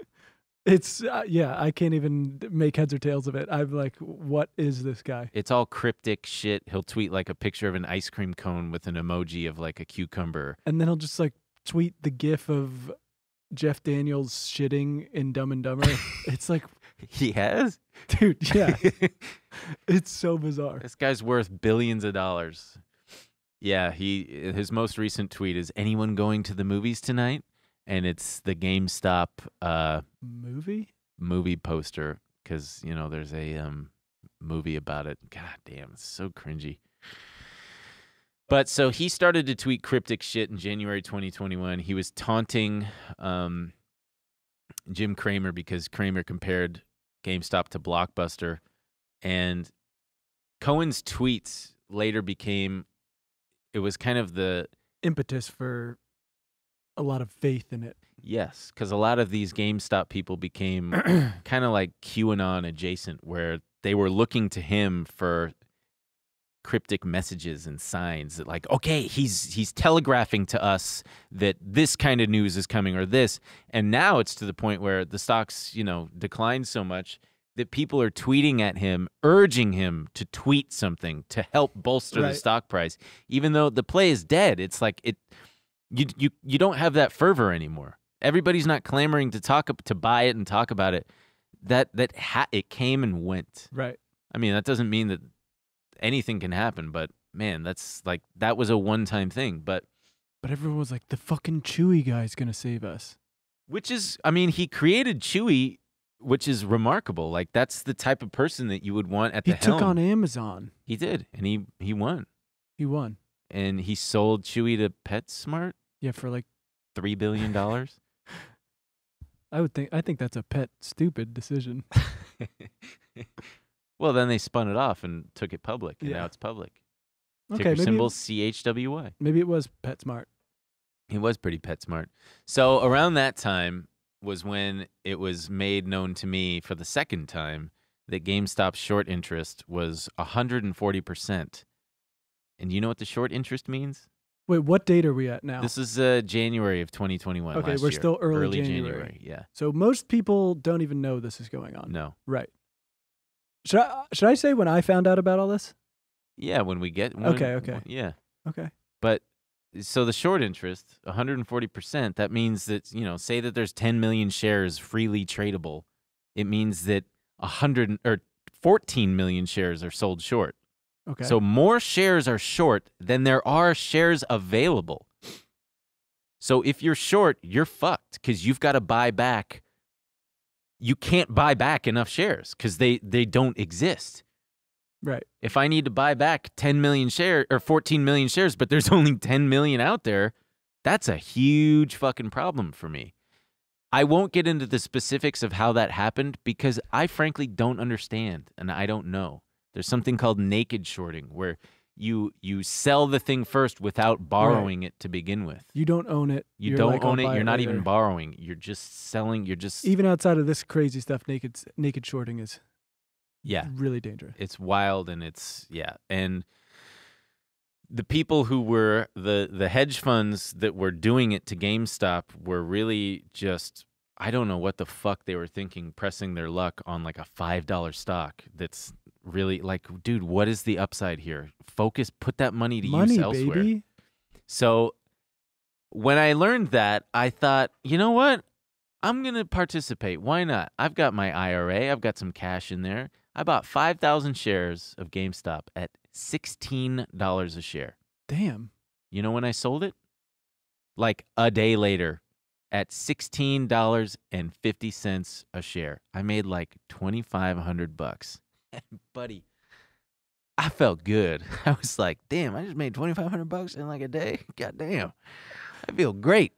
It's, I can't even make heads or tails of it. I'm like, what is this guy? it's all cryptic shit. He'll tweet like a picture of an ice cream cone with an emoji of like a cucumber. And then he'll just like tweet the gif of Jeff Daniels shitting in Dumb and Dumber. It's like, He has? dude, yeah. It's so bizarre. This guy's worth billions of dollars. Yeah, his most recent tweet is, "Anyone going to the movies tonight?" And it's the GameStop movie poster because, there's a movie about it. God damn, it's so cringy. But so he started to tweet cryptic shit in January 2021. He was taunting Jim Cramer because Cramer compared GameStop to Blockbuster. And Cohen's tweets later it was kind of the Impetus for a lot of faith in it. yes, because a lot of these GameStop people became kind of like QAnon adjacent, where they were looking to him for cryptic messages and signs that like, okay, he's telegraphing to us that this kind of news is coming or this. And now it's to the point where the stocks, declined so much that people are tweeting at him, urging him to tweet something to help bolster the Right. stock price, even though the play is dead. It's like you don't have that fervor anymore. Everybody's not clamoring to buy it and talk about it. It came and went. Right. I mean, that doesn't mean that anything can happen, but man, that was a one-time thing. But everyone was like, the fucking Chewy guy's going to save us. which is, I mean, he created Chewy, which is remarkable. Like that's the type of person that you would want at He the helm. took on Amazon. He did, and he won, He won. and he sold Chewy to PetSmart, Yeah, for like, $3 billion. I think that's a pet stupid decision. Well, then they spun it off and took it public, and Yeah. now it's public. Okay, Ticker maybe symbol CHWY. maybe it was PetSmart. He was pretty PetSmart. So around that time was when it was made known to me for the second time that GameStop's short interest was 140%. And you know what the short interest means? Wait, what date are we at now? This is January of 2021. Okay, last we're year. still early January. Yeah. So most people don't even know this is going on. No. Right. Should I say when I found out about all this? Yeah, when we get Okay. Yeah. Okay. But so the short interest, 140%, that means that, you know, say that there's 10 million shares freely tradable. It means that 14 million shares are sold short. Okay. So more shares are short than there are shares available. So if you're short, you're fucked because you've got to buy back. You can't buy back enough shares because they don't exist. Right. If I need to buy back 10 million shares or 14 million shares, but there's only 10 million out there, that's a huge fucking problem for me. I won't get into the specifics of how that happened because I frankly don't understand and I don't know. There's something called naked shorting where you sell the thing first without borrowing it to begin with. You don't own it. You You're don't like, I'll own it. buy You're not later. even borrowing. You're just selling. You're just Even outside of this crazy stuff, naked shorting is really dangerous. It's wild and and the people who were the hedge funds that were doing it to GameStop were really just, I don't know what the fuck they were thinking, pressing their luck on like a $5 stock. That's really like, dude, what is the upside here? Focus, put that money to use elsewhere. Baby. So when I learned that, I thought, you know what? I'm going to participate. Why not? I've got my IRA. I've got some cash in there. I bought 5,000 shares of GameStop at $16 a share. Damn. You know when I sold it? Like a day later at $16.50 a share. I made like $2,500. Buddy, I felt good. I was like, damn, I just made $2,500 in like a day. God damn. I feel great.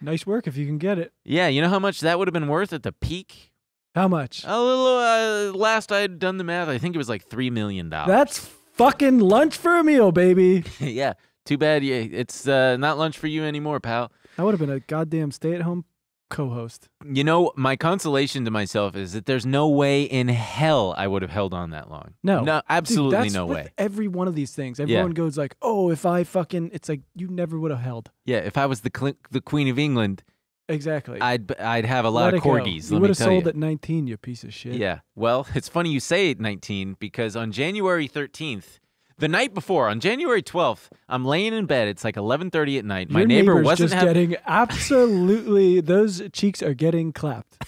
Nice work if you can get it. Yeah, you know how much that would have been worth at the peak? How much? A little, last I had done the math, I think it was like $3 million. That's fucking lunch for a meal, baby. Yeah, too bad it's not lunch for you anymore, pal. I would have been a goddamn stay-at-home co-host. You know, my consolation to myself is that there's no way in hell I would have held on that long. No, absolutely Dude, that's no with way. Every one of these things, everyone goes like, "Oh, if I fucking," it's like you never would have held. Yeah, if I was the Queen of England, exactly, I'd have a lot of corgis. You would have sold at 19, you piece of shit. Yeah. Well, it's funny you say 19 because on January 13th. The night before, on January 12th, I'm laying in bed. It's like 11:30 at night. My neighbor wasn't just getting absolutely. Those cheeks are getting clapped.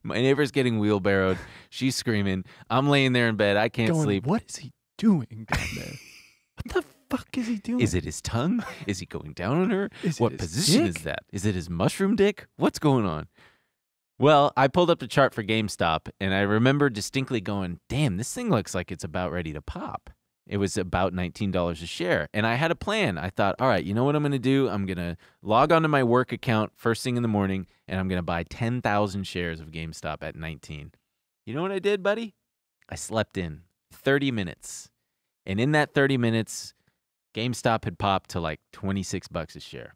My neighbor's getting wheelbarrowed. She's screaming. I'm laying there in bed. I can't sleep. What is he doing down there? What the fuck is he doing? Is it his tongue? Is he going down on her? What position dick? is that? Is it his mushroom dick? What's going on? Well, I pulled up the chart for GameStop, and I remember distinctly going, damn, this thing looks like it's about ready to pop. It was about $19 a share. And I had a plan. I thought, all right, you know what I'm going to do? I'm going to log onto my work account first thing in the morning, and I'm going to buy 10,000 shares of GameStop at 19. You know what I did, buddy? I slept in 30 minutes. And in that 30 minutes, GameStop had popped to like $26 a share.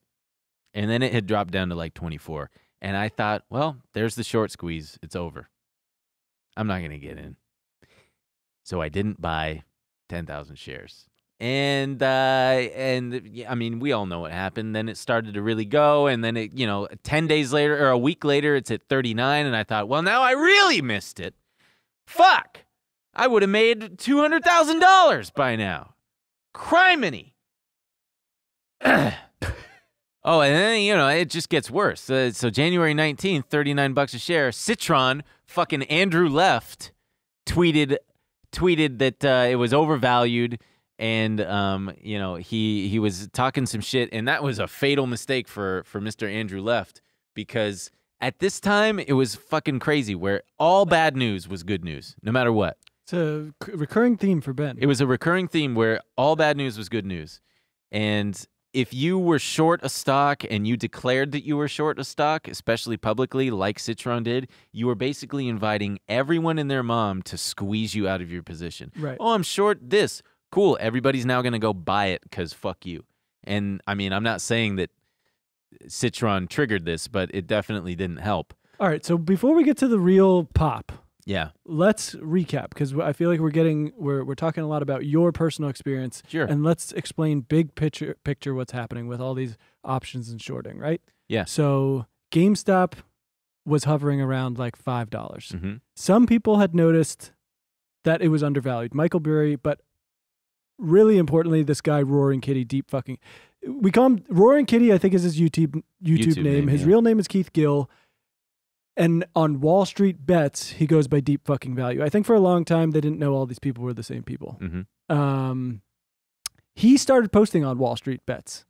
And then it had dropped down to like 24. And I thought, well, there's the short squeeze. It's over. I'm not going to get in. So I didn't buy 10,000 shares. And I mean, we all know what happened. Then it started to really go. And then it, 10 days later or a week later, it's at 39. And I thought, well, now I really missed it. Fuck. I would have made $200,000 by now. Criminy. Oh, and then, it just gets worse. So January 19th, $39 a share. Citron, fucking Andrew Left, tweeted that it was overvalued, and he was talking some shit, and that was a fatal mistake for Mr. Andrew Left, because at this time it was fucking crazy where all bad news was good news, no matter what. It's a recurring theme for Ben. It was a recurring theme where all bad news was good news, and if you were short a stock and you declared that you were short a stock, especially publicly, like Citron did, you were basically inviting everyone and their mom to squeeze you out of your position. Right. Oh, I'm short this. Cool. Everybody's now going to go buy it because fuck you. And I mean, I'm not saying that Citron triggered this, but it definitely didn't help. All right. So before we get to the real pop, yeah, let's recap, because I feel like we're talking a lot about your personal experience. Sure. And let's explain big picture what's happening with all these options and shorting, right? Yeah. So GameStop was hovering around like $5. Mm-hmm. Some people had noticed that it was undervalued. Michael Burry, but really importantly, this guy Roaring Kitty, deep fucking. We call him Roaring Kitty. I think is his YouTube name. His real name is Keith Gill. And on Wall Street Bets, he goes by Deep Fucking Value. I think for a long time they didn't know all these people were the same people. Mm-hmm. He started posting on Wall Street Bets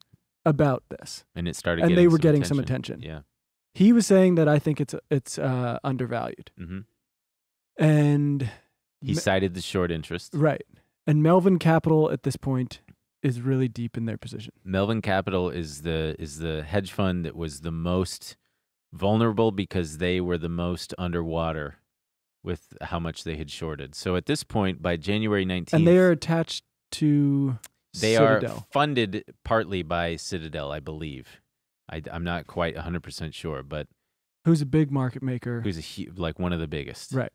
about this, and it started, and getting they were some getting attention. some attention. Yeah, he was saying that I think it's undervalued, and he cited the short interest. Right, and Melvin Capital at this point is really deep in their position. Melvin Capital is the hedge fund that was the most vulnerable because they were the most underwater with how much they had shorted. So at this point, by January 19th... And they are attached to They Citadel. are funded partly by Citadel, I believe. I'm not quite 100% sure, but... Who's a big market maker. Who's like one of the biggest. Right.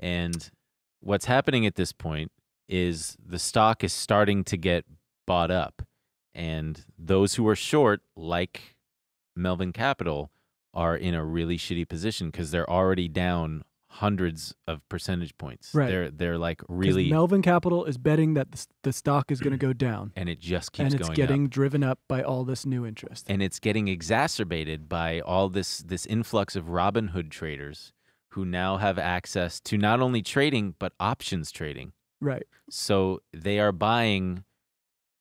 And what's happening at this point is the stock is starting to get bought up. And those who are short, like Melvin Capital, are in a really shitty position because they're already down hundreds of percentage points. Right. They're like really... Melvin Capital is betting that the stock is going to go down. And it just keeps going up. And it's getting driven up by all this new interest. And it's getting exacerbated by all this influx of Robinhood traders who now have access to not only trading, but options trading. Right. So they are buying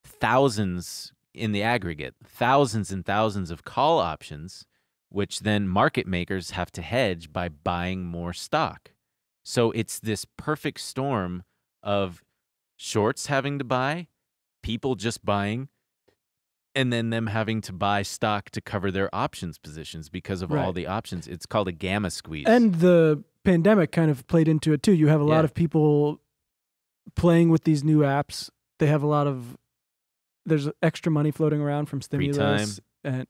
thousands in the aggregate, thousands and thousands of call options, which then market makers have to hedge by buying more stock. So it's this perfect storm of shorts having to buy, people just buying, and then them having to buy stock to cover their options positions because of all the options. It's called a gamma squeeze. And the pandemic kind of played into it too. You have a lot of people playing with these new apps. They have a lot of, there's extra money floating around from stimulus. And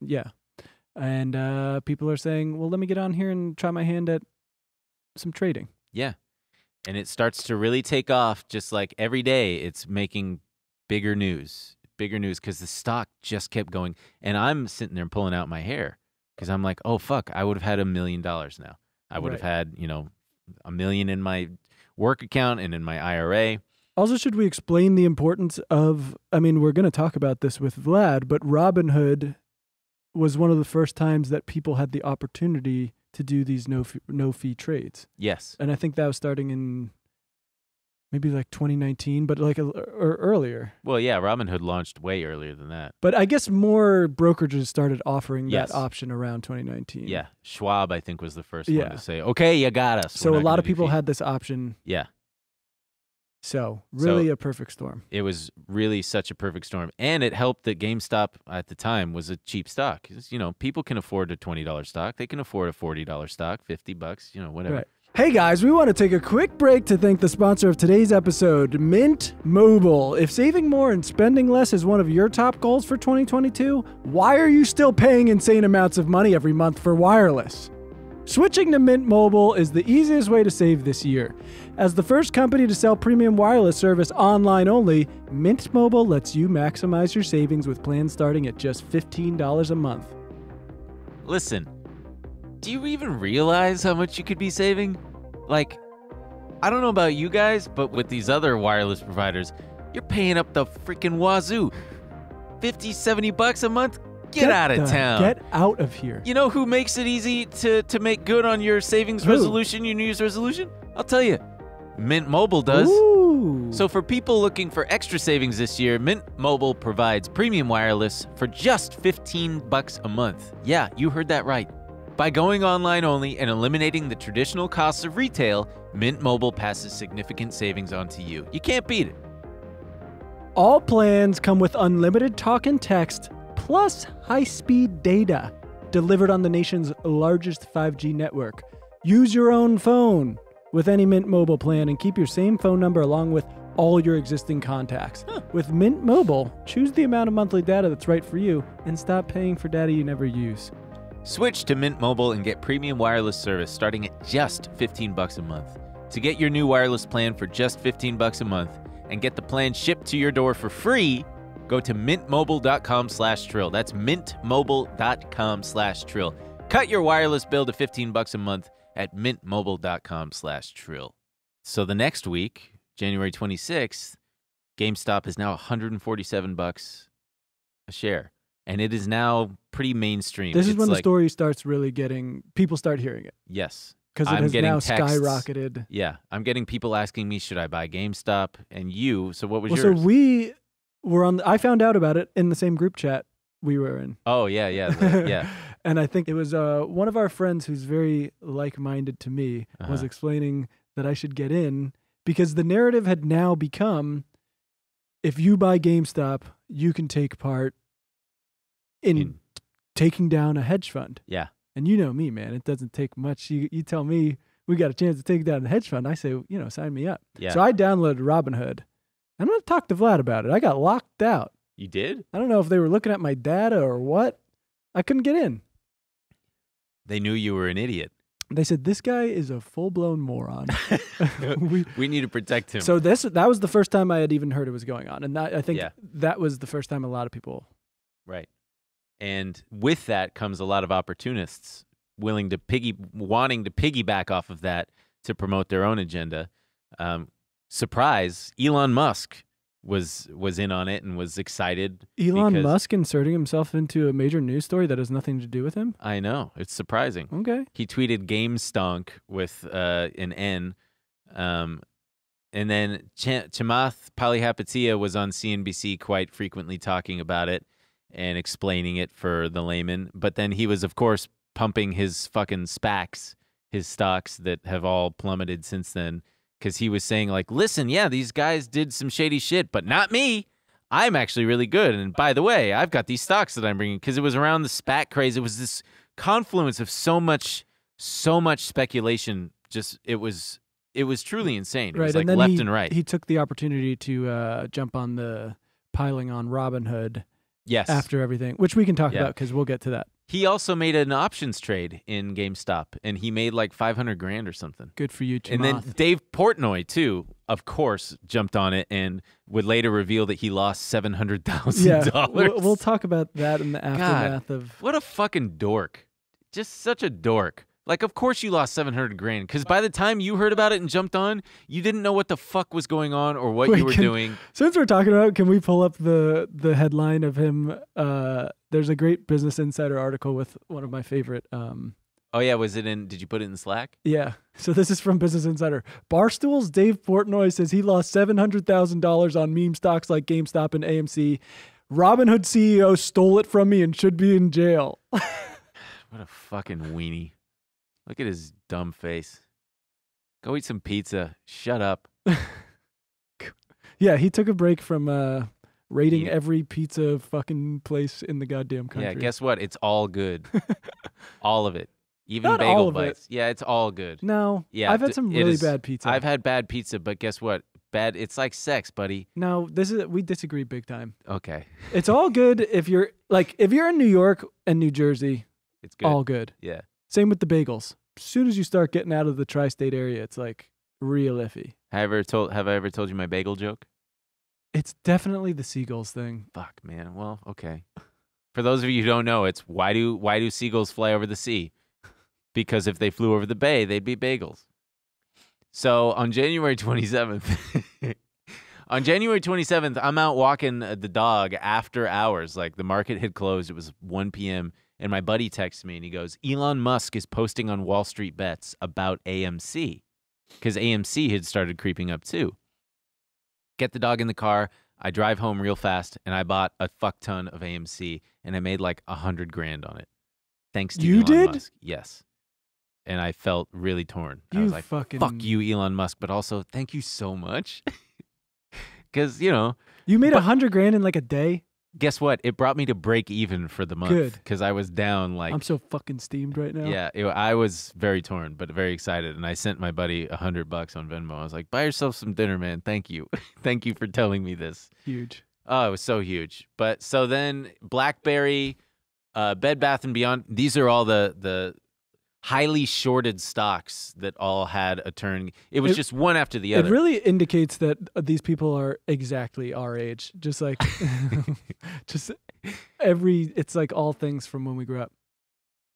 And people are saying, well, let me get on here and try my hand at some trading. Yeah. And it starts to really take off just like every day it's making bigger news because the stock just kept going. And I'm sitting there pulling out my hair because I'm like, oh, fuck, I would have had $1 million now. I would have had, $1 million in my work account and in my IRA. Also, should we explain the importance of, we're going to talk about this with Vlad, but Robinhood was one of the first times that people had the opportunity to do these no fee trades. Yes. And I think that was starting in maybe like 2019, but like or earlier. Well, yeah, Robinhood launched way earlier than that. But I guess more brokerages started offering that option around 2019. Yeah. Schwab, I think, was the first one to say, okay, you got us. So a lot of people had this option. Yeah. So really a perfect storm. It was really such a perfect storm. And it helped that GameStop at the time was a cheap stock. People can afford a $20 stock. They can afford a $40 stock, $50, whatever. Right. Hey guys, we want to take a quick break to thank the sponsor of today's episode, Mint Mobile. If saving more and spending less is one of your top goals for 2022, why are you still paying insane amounts of money every month for wireless? Switching to Mint Mobile is the easiest way to save this year. As the first company to sell premium wireless service online only, Mint Mobile lets you maximize your savings with plans starting at just $15 a month. Listen, do you even realize how much you could be saving? Like, I don't know about you guys, but with these other wireless providers, you're paying up the freaking wazoo. $50, $70 a month? Get out of town. Get out of here. You know who makes it easy to make good on your savings resolution, your New Year's resolution? I'll tell you. Mint Mobile does. Ooh. So for people looking for extra savings this year, Mint Mobile provides premium wireless for just $15 a month. Yeah, you heard that right. By going online only and eliminating the traditional costs of retail, Mint Mobile passes significant savings on to you. You can't beat it. All plans come with unlimited talk and text, plus high-speed data delivered on the nation's largest 5G network. Use your own phone with any Mint Mobile plan and keep your same phone number along with all your existing contacts. With Mint Mobile, choose the amount of monthly data that's right for you and stop paying for data you never use. Switch to Mint Mobile and get premium wireless service starting at just $15 a month. To get your new wireless plan for just $15 a month and get the plan shipped to your door for free, go to mintmobile.com/trill. That's mintmobile.com/trill. Cut your wireless bill to $15 a month at mintmobile.com/trill. So the next week, January 26th, GameStop is now $147 a share, and it is now pretty mainstream. This is It's when the like- story starts really getting people start hearing it Yes. because it I'm has getting now texts. skyrocketed. Yeah, I'm getting people asking me, should I buy GameStop? And you, so what was Well, yours? so we were on. I found out about it in the same group chat we were in. Oh, yeah. Yeah. And I think it was one of our friends who's very like-minded to me was Uh-huh. explaining that I should get in because the narrative had now become, if you buy GameStop, you can take part in taking down a hedge fund. Yeah. And you know me, man, it doesn't take much. You tell me we got a chance to take down a hedge fund, I say, sign me up. Yeah. So I downloaded Robinhood. I'm going to talk to Vlad about it. I got locked out. You did? I don't know if they were looking at my data or what. I couldn't get in. They knew you were an idiot. They said, this guy is a full-blown moron. We need to protect him. So that was the first time I had even heard it was going on. And I think Yeah. that was the first time a lot of people. Right. And with that comes a lot of opportunists wanting to piggyback off of that to promote their own agenda. Surprise, Elon Musk was in on it and was excited. Elon because- Musk inserting himself into a major news story that has nothing to do with him? I know. It's surprising. Okay. He tweeted GameStonk with an N. And then Chamath Palihapitiya was on CNBC quite frequently talking about it and explaining it for the layman. But then he was, of course, pumping his fucking SPACs, his stocks that have all plummeted since then. Because he was saying, like, listen, yeah, these guys did some shady shit, but not me. I'm actually really good. And by the way, I've got these stocks that I'm bringing. Because it was around the SPAC craze. It was this confluence of so much speculation. Just it was truly insane. It was like and then left and right. He took the opportunity to jump on the piling on Robinhood Yes. after everything, which we can talk Yeah. about because we'll get to that. He also made an options trade in GameStop, and he made like $500,000 or something. Good for you, Chamath. And then Dave Portnoy, too, of course, jumped on it and would later reveal that he lost $700,000. yeah, we'll talk about that in the aftermath of. What a fucking dork. Just such a dork. Like, of course you lost $700,000, because by the time you heard about it and jumped on, you didn't know what the fuck was going on or what you were doing. Since we're talking about it, can we pull up the headline of him? There's a great Business Insider article with one of my favorite. Oh, yeah, did you put it in Slack? Yeah. So this is from Business Insider. Barstool's Dave Portnoy says he lost $700,000 on meme stocks like GameStop and AMC. Robinhood CEO stole it from me and should be in jail. What a fucking weenie. Look at his dumb face. Go eat some pizza. Shut up. Yeah, he took a break from rating every pizza fucking place in the goddamn country. Yeah, guess what? It's all good. All of it. Even Not bagel all of bites. Yeah, it's all good. No, Yeah, I've had some it really is- bad pizza. I've had bad pizza, but guess what? It's like sex, buddy. No, we disagree big time. Okay. It's all good if you're in New York and New Jersey, It's good. all good. Yeah. Same with the bagels. As soon as you start getting out of the tri-state area, it's like real iffy. Have I ever told you my bagel joke? It's definitely the seagulls thing. Fuck, man. Well, okay. For those of you who don't know, it's why do seagulls fly over the sea? Because if they flew over the bay, they'd be bagels. So on January 27th, I'm out walking the dog after hours. Like the market had closed. It was 1 p.m. And my buddy texts me and he goes, Elon Musk is posting on Wall Street Bets about AMC. Because AMC had started creeping up too. Get the dog in the car. I drive home real fast and I bought a fuck ton of AMC and I made like $100,000 on it. Thanks to You Elon did? Musk. Yes. And I felt really torn. I You was like, fucking- fuck you, Elon Musk, but also thank you so much. Because, you know, You made $100,000 in like a day? guess what? It brought me to break even for the month. Good. Because I was down like, I'm so fucking steamed right now. yeah, I was very torn, but very excited. And I sent my buddy $100 on Venmo. I was like, buy yourself some dinner, man. Thank you. Thank you for telling me this. Huge. Oh, it was so huge. But so then BlackBerry, Bed Bath & Beyond, these are all the highly shorted stocks that all had a turn. It was just one after the other. It really indicates that these people are exactly our age. Just like, it's like all things from when we grew up.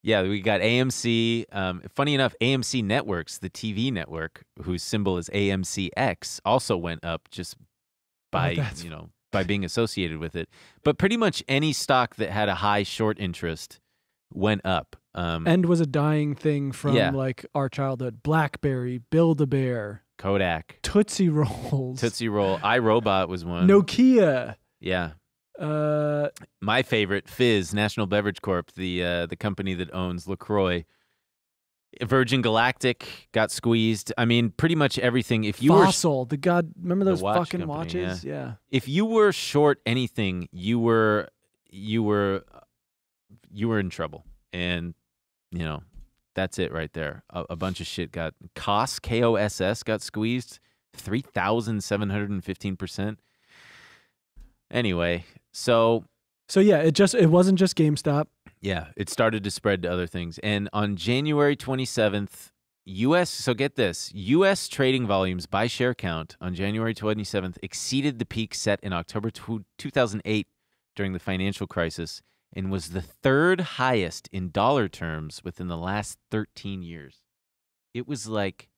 Yeah, we got AMC. Funny enough, AMC Networks, the TV network, whose symbol is AMCX, also went up just by that's- by being associated with it. But pretty much any stock that had a high short interest went up. And was a dying thing from Yeah. like our childhood. BlackBerry, Build-A-Bear, Kodak, Tootsie Rolls, Tootsie Roll, iRobot was one. Nokia. Yeah. Uh, My favorite, Fizz, National Beverage Corp, the company that owns LaCroix. Virgin Galactic got squeezed. I mean, pretty much everything. If you were Fossil, remember The those watch fucking company, watches? Yeah. if you were short anything, you were in trouble. And that's it right there. A bunch of shit got KOSS got squeezed 3,715%. Anyway, so yeah, it wasn't just GameStop. yeah, it started to spread to other things. And on January 27th, so get this, U.S. trading volumes by share count on January 27th exceeded the peak set in October 2008 during the financial crisis and was the third highest in dollar terms within the last 13 years. It was like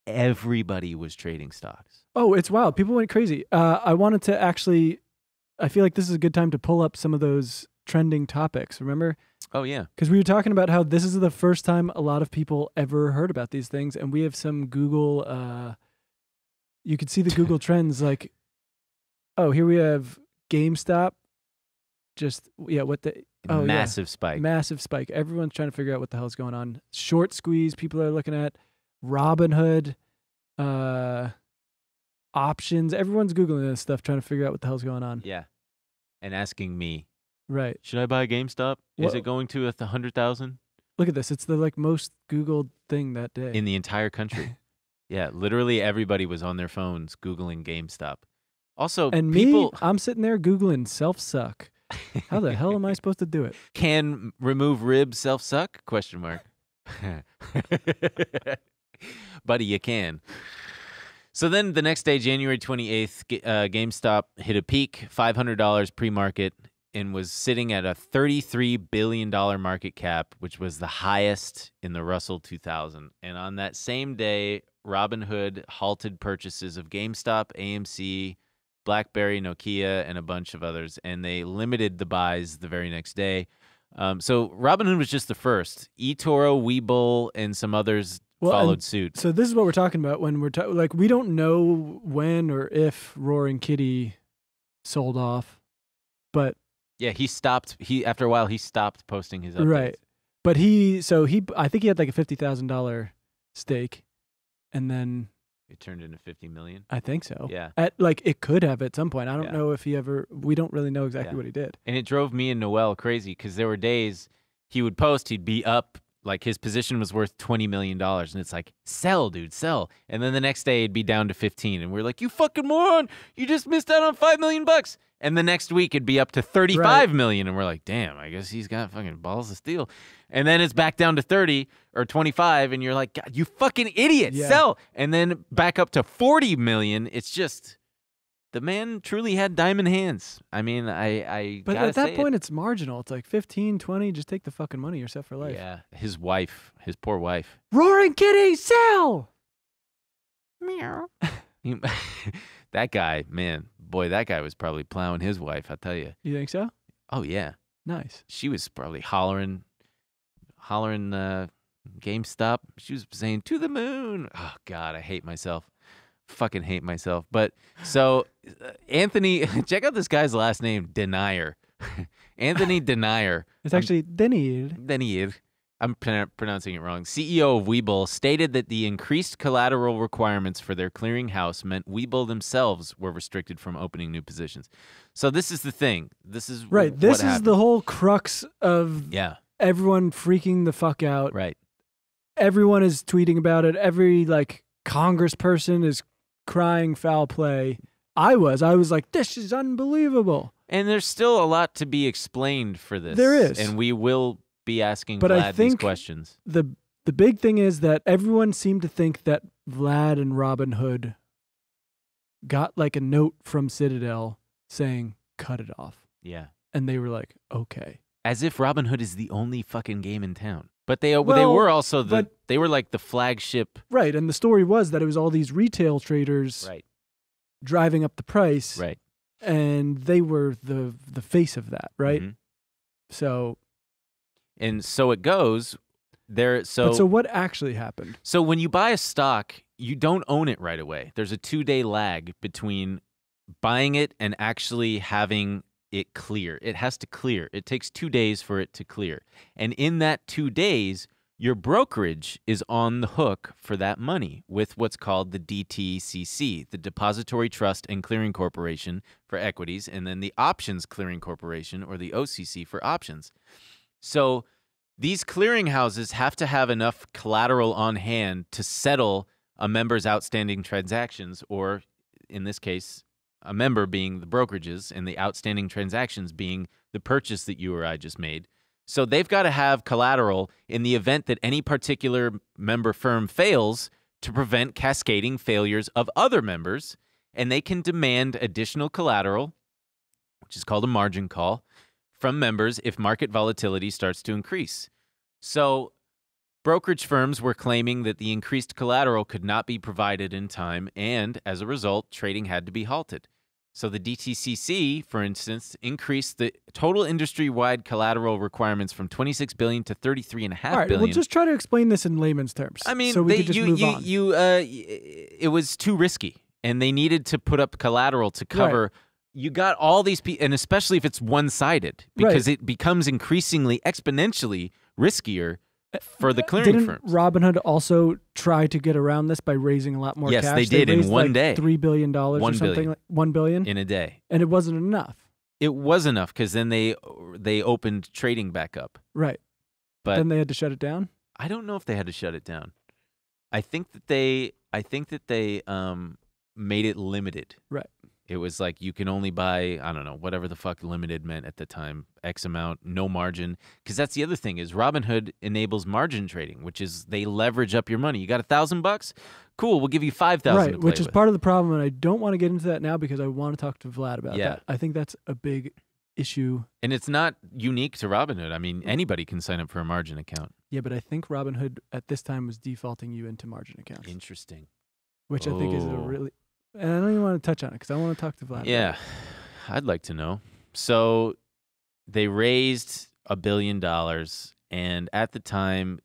everybody was trading stocks. Oh, it's wild. People went crazy. I wanted to actually, I feel like this is a good time to pull up some of those trending topics, remember? Oh, yeah. Because we were talking about how this is the first time a lot of people ever heard about these things, and we have some Google, you could see the Google trends, like, oh, here we have GameStop, Massive spike. Massive spike. Everyone's trying to figure out what the hell's going on. Short squeeze, people are looking at Robinhood, options. Everyone's Googling this stuff, trying to figure out what the hell's going on. Yeah. And asking me, Right. should I buy GameStop? Is Well- it going to 100,000 Look at this. It's the most Googled thing that day. in the entire country? Yeah, literally everybody was on their phones Googling GameStop. Also, and people me, I'm sitting there Googling self-suck. How the hell am I supposed to do it? can remove rib self-suck? ? Buddy, you can. So then the next day, January 28th, GameStop hit a peak, $500 pre-market, and was sitting at a $33 billion market cap, which was the highest in the Russell 2000. And on that same day, Robinhood halted purchases of GameStop, AMC, BlackBerry, Nokia, and a bunch of others, and they limited the buys the very next day. So Robinhood was just the first. eToro, Webull, and some others followed suit. So this is what we're talking about when we're we don't know when or if Roaring Kitty sold off, but Yeah, he stopped. After a while he stopped posting his updates. right. But I think he had like a $50,000 stake, and then It turned into 50 million. I think so. Yeah. It could have at some point. I don't Yeah. know if we don't really know exactly Yeah. what he did. And it drove me and Noel crazy because there were days he would post, he'd be up, like his position was worth $20 million. And it's like, sell, dude, sell. And then the next day it'd be down to 15. And we're like, you fucking moron. You just missed out on $5 million. And the next week it'd be up to 35 million. And we're like, damn, I guess he's got fucking balls of steel. And then it's back down to 30 or 25. And you're like, God, you fucking idiot, Yeah. sell. And then back up to 40 million. It's just, the man truly had diamond hands. I mean, I But gotta at that say point, it's marginal. It's like 15, 20. Just take the fucking money. You're set for life. Yeah, his wife, his poor wife. Roaring Kitty, sell! Meow. That guy, man, boy, that guy was probably plowing his wife, I'll tell you. You think so? Oh, yeah. Nice. She was probably hollering GameStop. She was saying, to the moon. Oh, God, I hate myself. Fucking hate myself. But so, Anthony, check out this guy's last name, Denier. Anthony Denier. It's actually Denny. Denier. I'm pronouncing it wrong. CEO of Webull stated that the increased collateral requirements for their clearinghouse meant Webull themselves were restricted from opening new positions. So this is the thing. This is Right. what This is happened. the whole crux of Yeah. everyone freaking the fuck out. Right. Everyone is tweeting about it. Every congressperson is crying foul play. I was like, this is unbelievable. And there's still a lot to be explained for this. There is. And we will be asking But I Vlad these think questions. The big thing is that everyone seemed to think that Vlad and Robin Hood got like a note from Citadel saying, cut it off. Yeah. And they were like, okay. As if Robinhood is the only fucking game in town. But they Well, were also but- they were like the flagship. Right. And the story was that it was all these retail traders Right. driving up the price. Right. And they were the face of that, right? Mhm. So And so it goes there. so what actually happened? So when you buy a stock, you don't own it right away. There's a 2-day lag between buying it and actually having it clear. It has to clear. It takes 2 days for it to clear. And in that 2 days, your brokerage is on the hook for that money with what's called the DTCC, the Depository Trust and Clearing Corporation for equities, and then the Options Clearing Corporation, or the OCC, for options. So these clearinghouses have to have enough collateral on hand to settle a member's outstanding transactions, or in this case, a member being the brokerages and the outstanding transactions being the purchase that you or I just made. So they've got to have collateral in the event that any particular member firm fails to prevent cascading failures of other members, and they can demand additional collateral, which is called a margin call, from members if market volatility starts to increase. So brokerage firms were claiming that the increased collateral could not be provided in time, and as a result, trading had to be halted. So the DTCC, for instance, increased the total industry-wide collateral requirements from $26 billion to $33.5 All right, billion. we'll just try to explain this in layman's terms. I mean, so we could just move on. it was too risky, and they needed to put up collateral to cover. Right. You got all these people, and especially if it's one-sided, because it becomes increasingly, exponentially riskier for the clearing Didn't firms. Robinhood also try to get around this by raising a lot more Yes, cash? they did in raised one like day. $3 billion or 1 something. billion. Like $1 billion? In a day. And it wasn't enough. It was enough because then they opened trading back up. Right. But then they had to shut it down? I don't know if they had to shut it down. I think that they made it limited. Right. It was like you can only buy, I don't know, whatever the fuck limited meant at the time, X amount, no margin. Because that's the other thing is Robinhood enables margin trading, which is they leverage up your money. You got $1,000? Cool, we'll give you $5,000 to Right, play which is with. part of the problem, and I don't want to get into that now because I want to talk to Vlad about Yeah. that. I think that's a big issue. And it's not unique to Robinhood. I mean, anybody can sign up for a margin account. Yeah, but I think Robinhood at this time was defaulting you into margin accounts, Interesting. which I think is a Oh. really... And I don't even want to touch on it because I want to talk to Vlad about Yeah, it. I'd like to know. So they raised $1 billion, and at the time,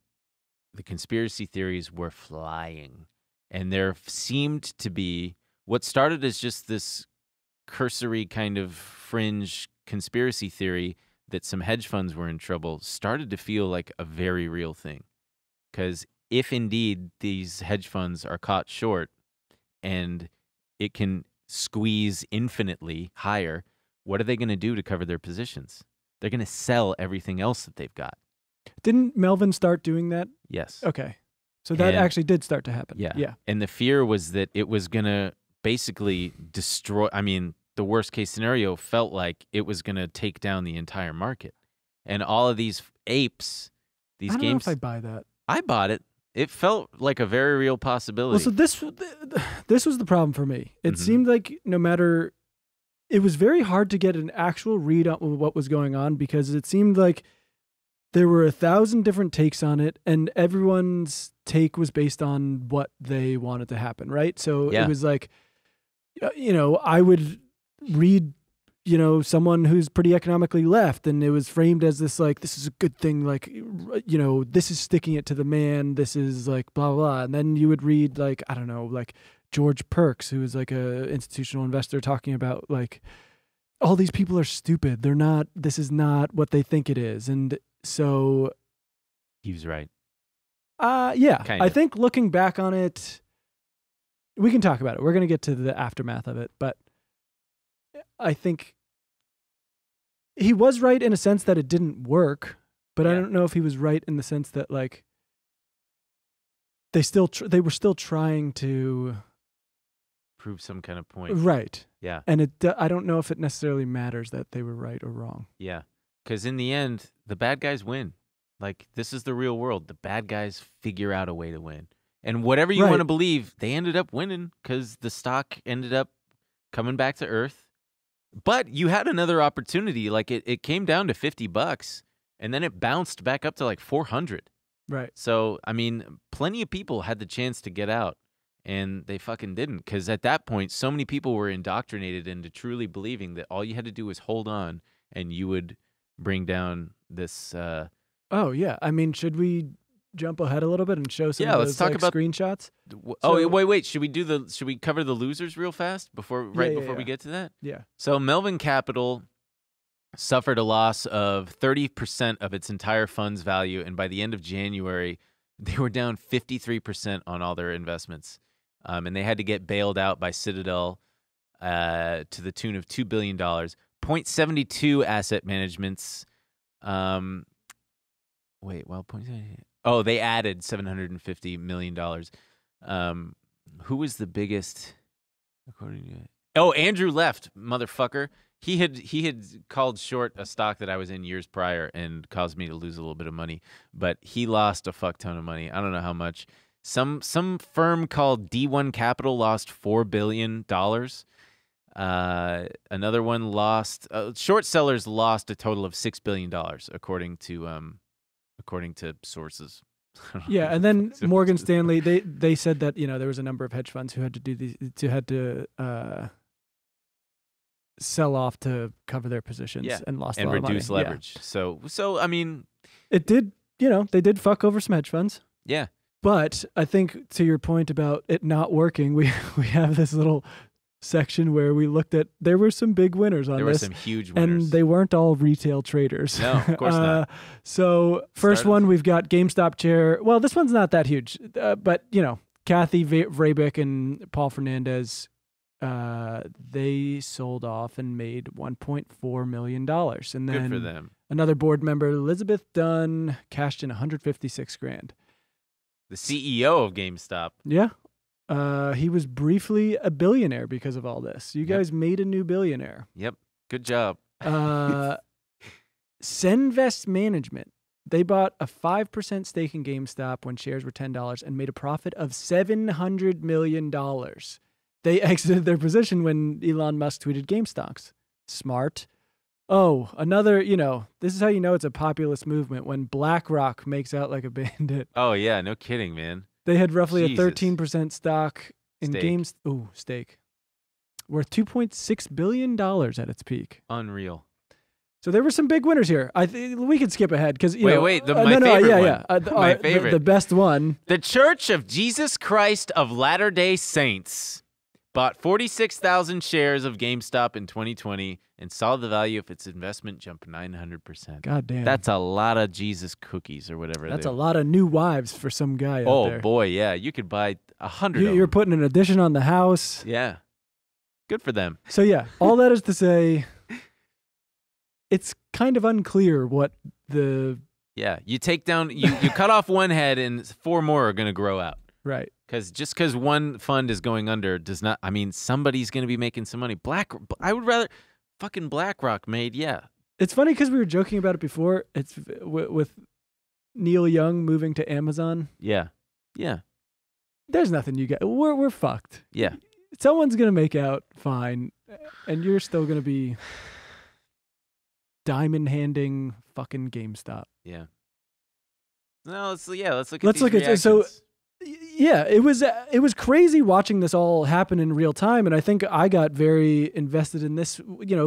the conspiracy theories were flying. And there seemed to be what started as just this cursory kind of fringe conspiracy theory that some hedge funds were in trouble started to feel like a very real thing. Because if indeed these hedge funds are caught short and it can squeeze infinitely higher, what are they going to do to cover their positions? They're going to sell everything else that they've got. Didn't Melvin start doing that? Yes. Okay. So that And- actually did start to happen. Yeah. Yeah. And the fear was that it was going to basically destroy, I mean, the worst case scenario felt like it was going to take down the entire market. And all of these apes, these I don't know games, if I buy that. I bought it. It felt like a very real possibility. Well, so this was the problem for me. It Mhm. seemed like no matter, it was very hard to get an actual read on what was going on because it seemed like there were 1,000 different takes on it, and everyone's take was based on what they wanted to happen, right? So Yeah. it was like, I would read, someone who's pretty economically left, and it was framed as this, like, this is a good thing, like, this is sticking it to the man, this is like blah, blah, blah. And then you would read, like, I don't know, like George Perks, who is like a institutional investor talking about, like, all these people are stupid. This is not what they think it is. And so, he was right. yeah, Kind I of. think looking back on it, we can talk about it. We're going to get to the aftermath of it, but I think he was right in a sense that it didn't work, but I Yeah. don't know if he was right in the sense that, like, they were still trying to Prove some kind of point. right, Yeah. and I don't know if it necessarily matters that they were right or wrong. Yeah. Because in the end, the bad guys win. Like, this is the real world. The bad guys figure out a way to win. And whatever you Right. want to believe, they ended up winning because the stock ended up coming back to earth. But you had another opportunity. Like, it came down to $50, and then it bounced back up to like 400. Right. So, I mean, plenty of people had the chance to get out. And they fucking didn't, because at that point, so many people were indoctrinated into truly believing that all you had to do was hold on, and you would bring down this. Oh yeah, I mean, should we jump ahead a little bit and show some of let's those, talk like, about screenshots? Wait. Should we cover the losers real fast before we get to that? Yeah. So Melvin Capital suffered a loss of 30% of its entire fund's value, and by the end of January, they were down 53% on all their investments. And they had to get bailed out by Citadel to the tune of $2 billion. 0.72 asset managements. They added $750 million. Who was the biggest? According to Andrew left, motherfucker. He had called short a stock that I was in years prior and caused me to lose a little bit of money. But he lost a fuck ton of money. I don't know how much. Some firm called D1 Capital lost $4 billion. Another one lost. Short sellers lost a total of $6 billion, according to sources. Yeah, and then Morgan Stanley, they said that there was a number of hedge funds who had to sell off to cover their positions and lost a lot of money. Reduce leverage. Yeah. So I mean, it did. They did fuck over some hedge funds. Yeah. But I think, to your point about it not working, we have this little section where we looked at, there were some big winners on this. There were some huge winners. And they weren't all retail traders. No, of course not. So first one, we've got GameStop chair. Well, this one's not that huge. But, Kathy Vrabeck and Paul Fernandez, they sold off and made $1.4 million. And then good for them. Another board member, Elizabeth Dunn, cashed in $156,000. The CEO of GameStop. Yeah. He was briefly a billionaire because of all this. You guys made a new billionaire. Yep. Good job. Senvest Management. They bought a 5% stake in GameStop when shares were $10 and made a profit of $700 million. They exited their position when Elon Musk tweeted GameStocks. Smart. Oh, another, this is how you know it's a populist movement, when BlackRock makes out like a bandit. Oh, yeah. No kidding, man. They had roughly a 13% stock in stake. Worth $2.6 billion at its peak. Unreal. So there were some big winners here. We could skip ahead because my favorite one. My favorite. The best one. The Church of Jesus Christ of Latter-day Saints bought 46,000 shares of GameStop in 2020 and saw the value of its investment jump 900%. God damn. That's a lot of Jesus cookies or whatever. That's a lot of new wives for some guy out there. Oh, boy, yeah. You could buy 100 of them. You're putting an addition on the house. Yeah. Good for them. So, yeah, all that is to say, it's kind of unclear what the... Yeah, you take down... You cut off one head and 4 more are going to grow out. Right. Because one fund is going under does not... I mean, somebody's going to be making some money. I would rather... Fucking BlackRock made, yeah. It's funny because we were joking about it before. It's with Neil Young moving to Amazon. Yeah. Yeah. There's nothing you get. We're fucked. Yeah. Someone's going to make out fine, and you're still going to be diamond-handing fucking GameStop. Yeah. No, let's look at these so. Yeah, it was crazy watching this all happen in real time, and I think I got very invested in this.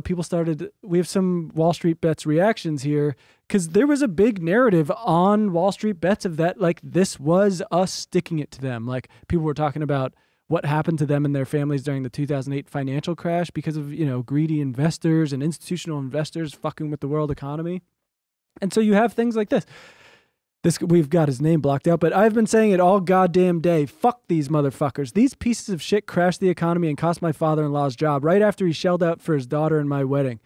People started. We have some Wall Street Bets reactions here because there was a big narrative on Wall Street Bets of that, like this was us sticking it to them. Like people were talking about what happened to them and their families during the 2008 financial crash because of greedy investors and institutional investors fucking with the world economy, and so you have things like this. We've got his name blocked out, but I've been saying it all goddamn day. Fuck these motherfuckers. These pieces of shit crashed the economy and cost my father-in-law's job right after he shelled out for his daughter and my wedding.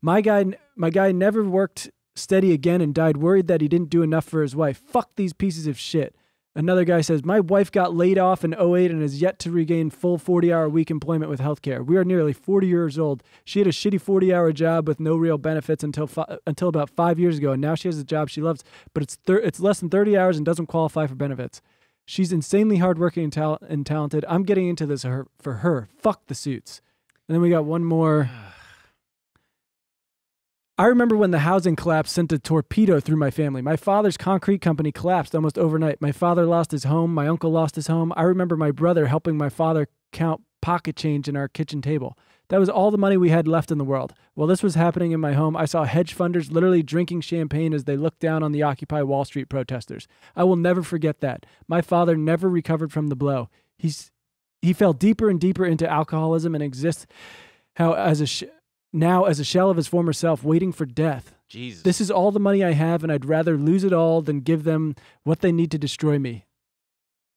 My guy never worked steady again and died worried that he didn't do enough for his wife. Fuck these pieces of shit. Another guy says, my wife got laid off in 2008 and has yet to regain full 40-hour week employment with healthcare. We are nearly 40 years old. She had a shitty 40-hour job with no real benefits until about 5 years ago, and now she has a job she loves, but it's less than 30 hours and doesn't qualify for benefits. She's insanely hardworking and talented. I'm getting into this for her. Fuck the suits. And then we got one more. I remember when the housing collapse sent a torpedo through my family. My father's concrete company collapsed almost overnight. My father lost his home. My uncle lost his home. I remember my brother helping my father count pocket change in our kitchen table. That was all the money we had left in the world. While this was happening in my home, I saw hedge funders literally drinking champagne as they looked down on the Occupy Wall Street protesters. I will never forget that. My father never recovered from the blow. He fell deeper and deeper into alcoholism and exists now as a shell of his former self, waiting for death. Jesus. This is all the money I have, and I'd rather lose it all than give them what they need to destroy me.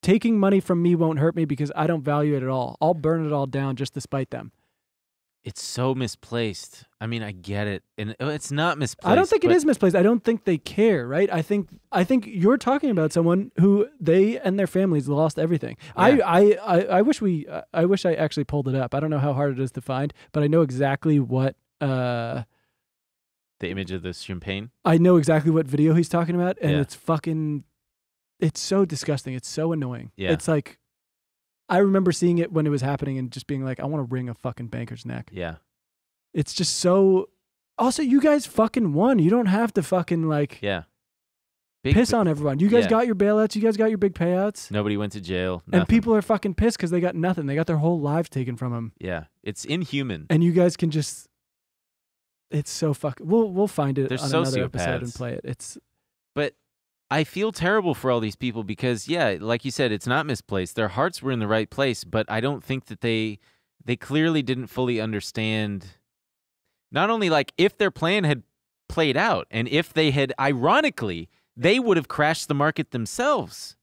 Taking money from me won't hurt me because I don't value it at all. I'll burn it all down just to spite them. It's so misplaced. I mean, I get it, and it's not misplaced. I don't think it is misplaced. I don't think they care, right? I think you're talking about someone who they and their families lost everything. Yeah. I wish I actually pulled it up. I don't know how hard it is to find, but I know exactly what The image of the champagne. I know exactly what video he's talking about, and Yeah. it's so disgusting. It's so annoying. Yeah. It's like, I remember seeing it when it was happening and just being like, I want to wring a fucking banker's neck. Yeah. It's just so. Also, you guys fucking won. You don't have to fucking like Yeah. piss on everyone. You guys yeah. got your bailouts. You guys got your big payouts. Nobody went to jail. And Nothing. people are fucking pissed because they got nothing. They got their whole lives taken from them. Yeah. It's inhuman. And you guys can just. It's so fucking. We'll find it They're on another episode and sociopaths. play it. It's. But I feel terrible for all these people because, yeah, like you said, it's not misplaced. Their hearts were in the right place, but I don't think that they clearly didn't fully understand. Not only like if their plan had played out and if they had, ironically, they would have crashed the market themselves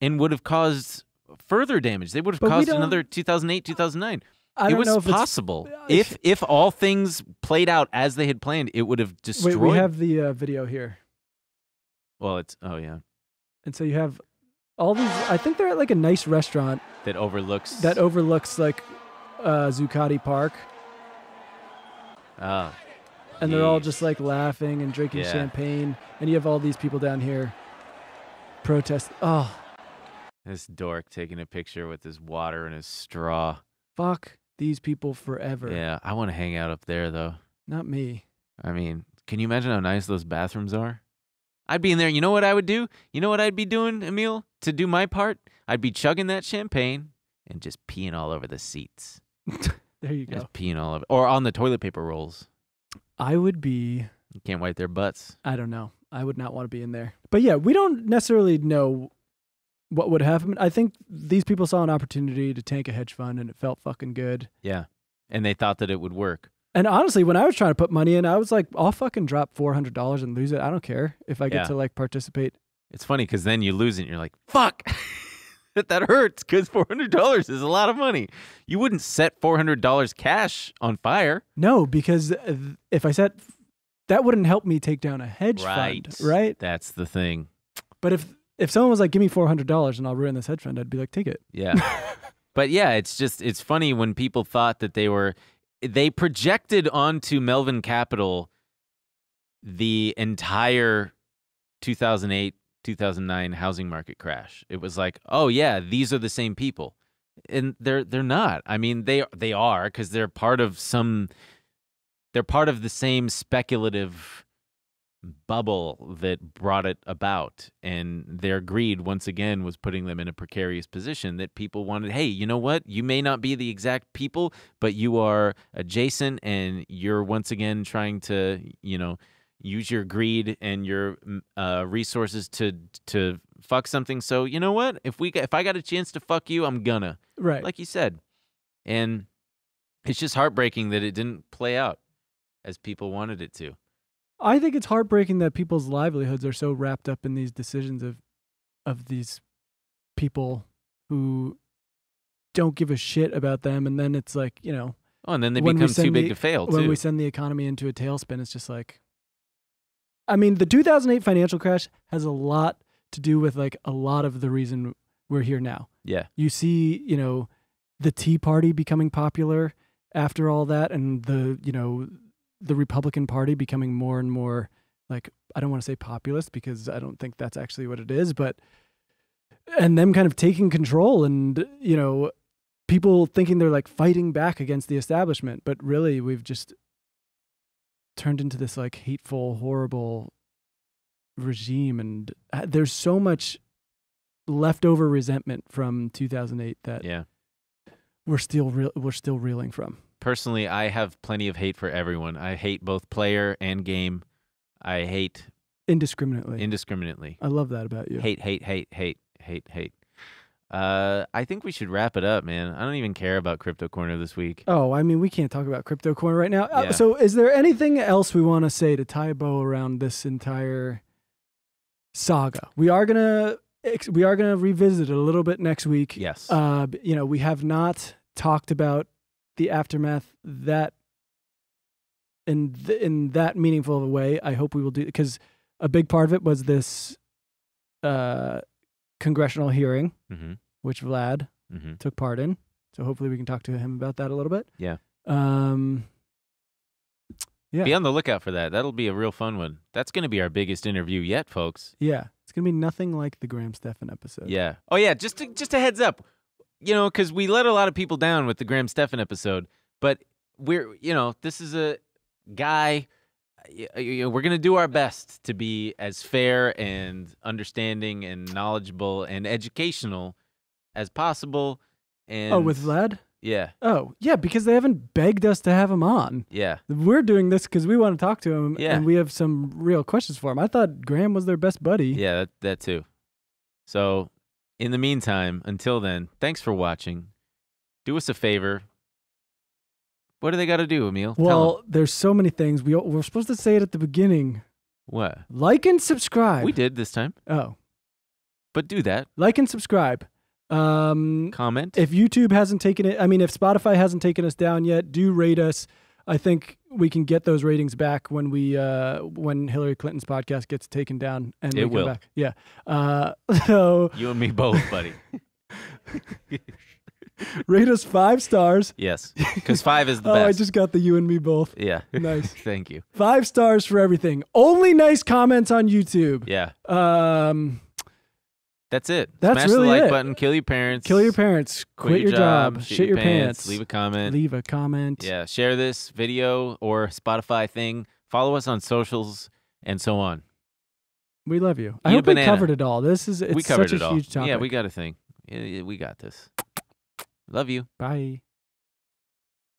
and would have caused further damage. They would have But we caused don't- another 2008, 2009. I It don't was know if possible. it's. If all things played out as they had planned, it would have destroyed. Wait, we have the video here. Well, it's, oh yeah, And so you have all these. I think they're at like a nice restaurant that overlooks. that overlooks like Zuccotti Park. Oh, And they're all jeez. just like laughing and drinking Yeah. champagne. And you have all these people down here protest. Oh, This dork taking a picture with his water and his straw. fuck these people forever. Yeah, I want to hang out up there though. Not me. I mean, can you imagine how nice those bathrooms are? I'd be in there. You know what I would do? You know what I'd be doing, Emil? To do my part, I'd be chugging that champagne and just peeing all over the seats. There you go. Just peeing all over, or on the toilet paper rolls. I would be. You can't wipe their butts. I don't know. I would not want to be in there. But yeah, we don't necessarily know what would happen. I think these people saw an opportunity to tank a hedge fund and it felt fucking good. Yeah, and they thought that it would work. And honestly, when I was trying to put money in, I was like, I'll fucking drop $400 and lose it. I don't care if I get Yeah. to like participate. It's funny because then you lose it and you're like, fuck. That hurts because $400 is a lot of money. You wouldn't set $400 cash on fire. No, because if I said that wouldn't help me take down a hedge Right. fund, right? That's the thing. But if someone was like, give me $400 and I'll ruin this hedge fund, I'd be like, take it. Yeah. But yeah, it's funny when people thought that they projected onto Melvin Capital the entire 2008, 2009 housing market crash. It was like, oh yeah, these are the same people. And they're not. I mean, they are because they're part of the same speculative bubble that brought it about, and their greed once again was putting them in a precarious position that people wanted. Hey, you know what? You may not be the exact people, but you are adjacent, and you're once again trying to, use your greed and your resources to fuck something. So you know what? If I got a chance to fuck you, I'm gonna. Right. Like you said, and it's just heartbreaking that it didn't play out as people wanted it to. I think it's heartbreaking that people's livelihoods are so wrapped up in these decisions of these people who don't give a shit about them. And then it's like, Oh, and then they when we become too send big the- to fail, when too. we send the economy into a tailspin, it's just like, I mean, the 2008 financial crash has a lot to do with like a lot of the reason we're here now. Yeah. You see, the Tea Party becoming popular after all that, and the Republican Party becoming more and more like, I don't want to say populist because I don't think that's actually what it is, and them kind of taking control and, people thinking they're like fighting back against the establishment, but really we've just turned into this like hateful, horrible regime, and there's so much leftover resentment from 2008 that we're still reeling from. Personally, I have plenty of hate for everyone. I hate both player and game. I hate indiscriminately. I love that about you. Hate. I think we should wrap it up, man. I don't even care about Crypto Corner this week. Oh, I mean, we can't talk about Crypto Corner right now. Yeah. So is there anything else we want to say to tie a bow around this entire saga? We are gonna revisit it a little bit next week. Yes. We have not talked about the aftermath that in that meaningful of a way. I hope we will do, because a big part of it was this congressional hearing, which Vlad took part in. So hopefully we can talk to him about that a little bit. Yeah. Yeah. Be on the lookout for that. That'll be a real fun one. That's going to be our biggest interview yet, folks. Yeah. It's going to be nothing like the Graham Stephan episode. Yeah. Oh, yeah. Just a heads up, because we let a lot of people down with the Graham Stephan episode, but this is a guy. We're going to do our best to be as fair and understanding and knowledgeable and educational as possible. And with Vlad? Yeah. Oh, yeah, because they haven't begged us to have him on. Yeah. We're doing this because we want to talk to him, Yeah. and we have some real questions for him. I thought Graham was their best buddy. Yeah, that too. So, in the meantime, until then, thanks for watching. Do us a favor. What do they got to do, Emil? Tell Well, there's so many things. We're supposed to say it at the beginning. What? Like and subscribe. We did this time. Oh. But do that. Like and subscribe. Comment. If YouTube hasn't taken it, if Spotify hasn't taken us down yet, do rate us. I think we can get those ratings back when when Hillary Clinton's podcast gets taken down, and It we will. come back. Yeah. So You and me both, buddy. rate us 5 stars. Yes, because 5 is the Oh, best. I just got the you and me both. Yeah. Nice. Thank you. 5 stars for everything. Only nice comments on YouTube. Yeah. That's it. That's Smash really the like it. button. Kill your parents. Kill your parents. Quit your job. Shit your pants. Leave a comment. Leave a comment. Yeah. Share this video or Spotify thing. Follow us on socials and so on. We love you. Eat I a hope we banana. covered it all. It's We covered such it a all. huge topic. Yeah, we got a thing. Yeah, we got this. Love you. Bye.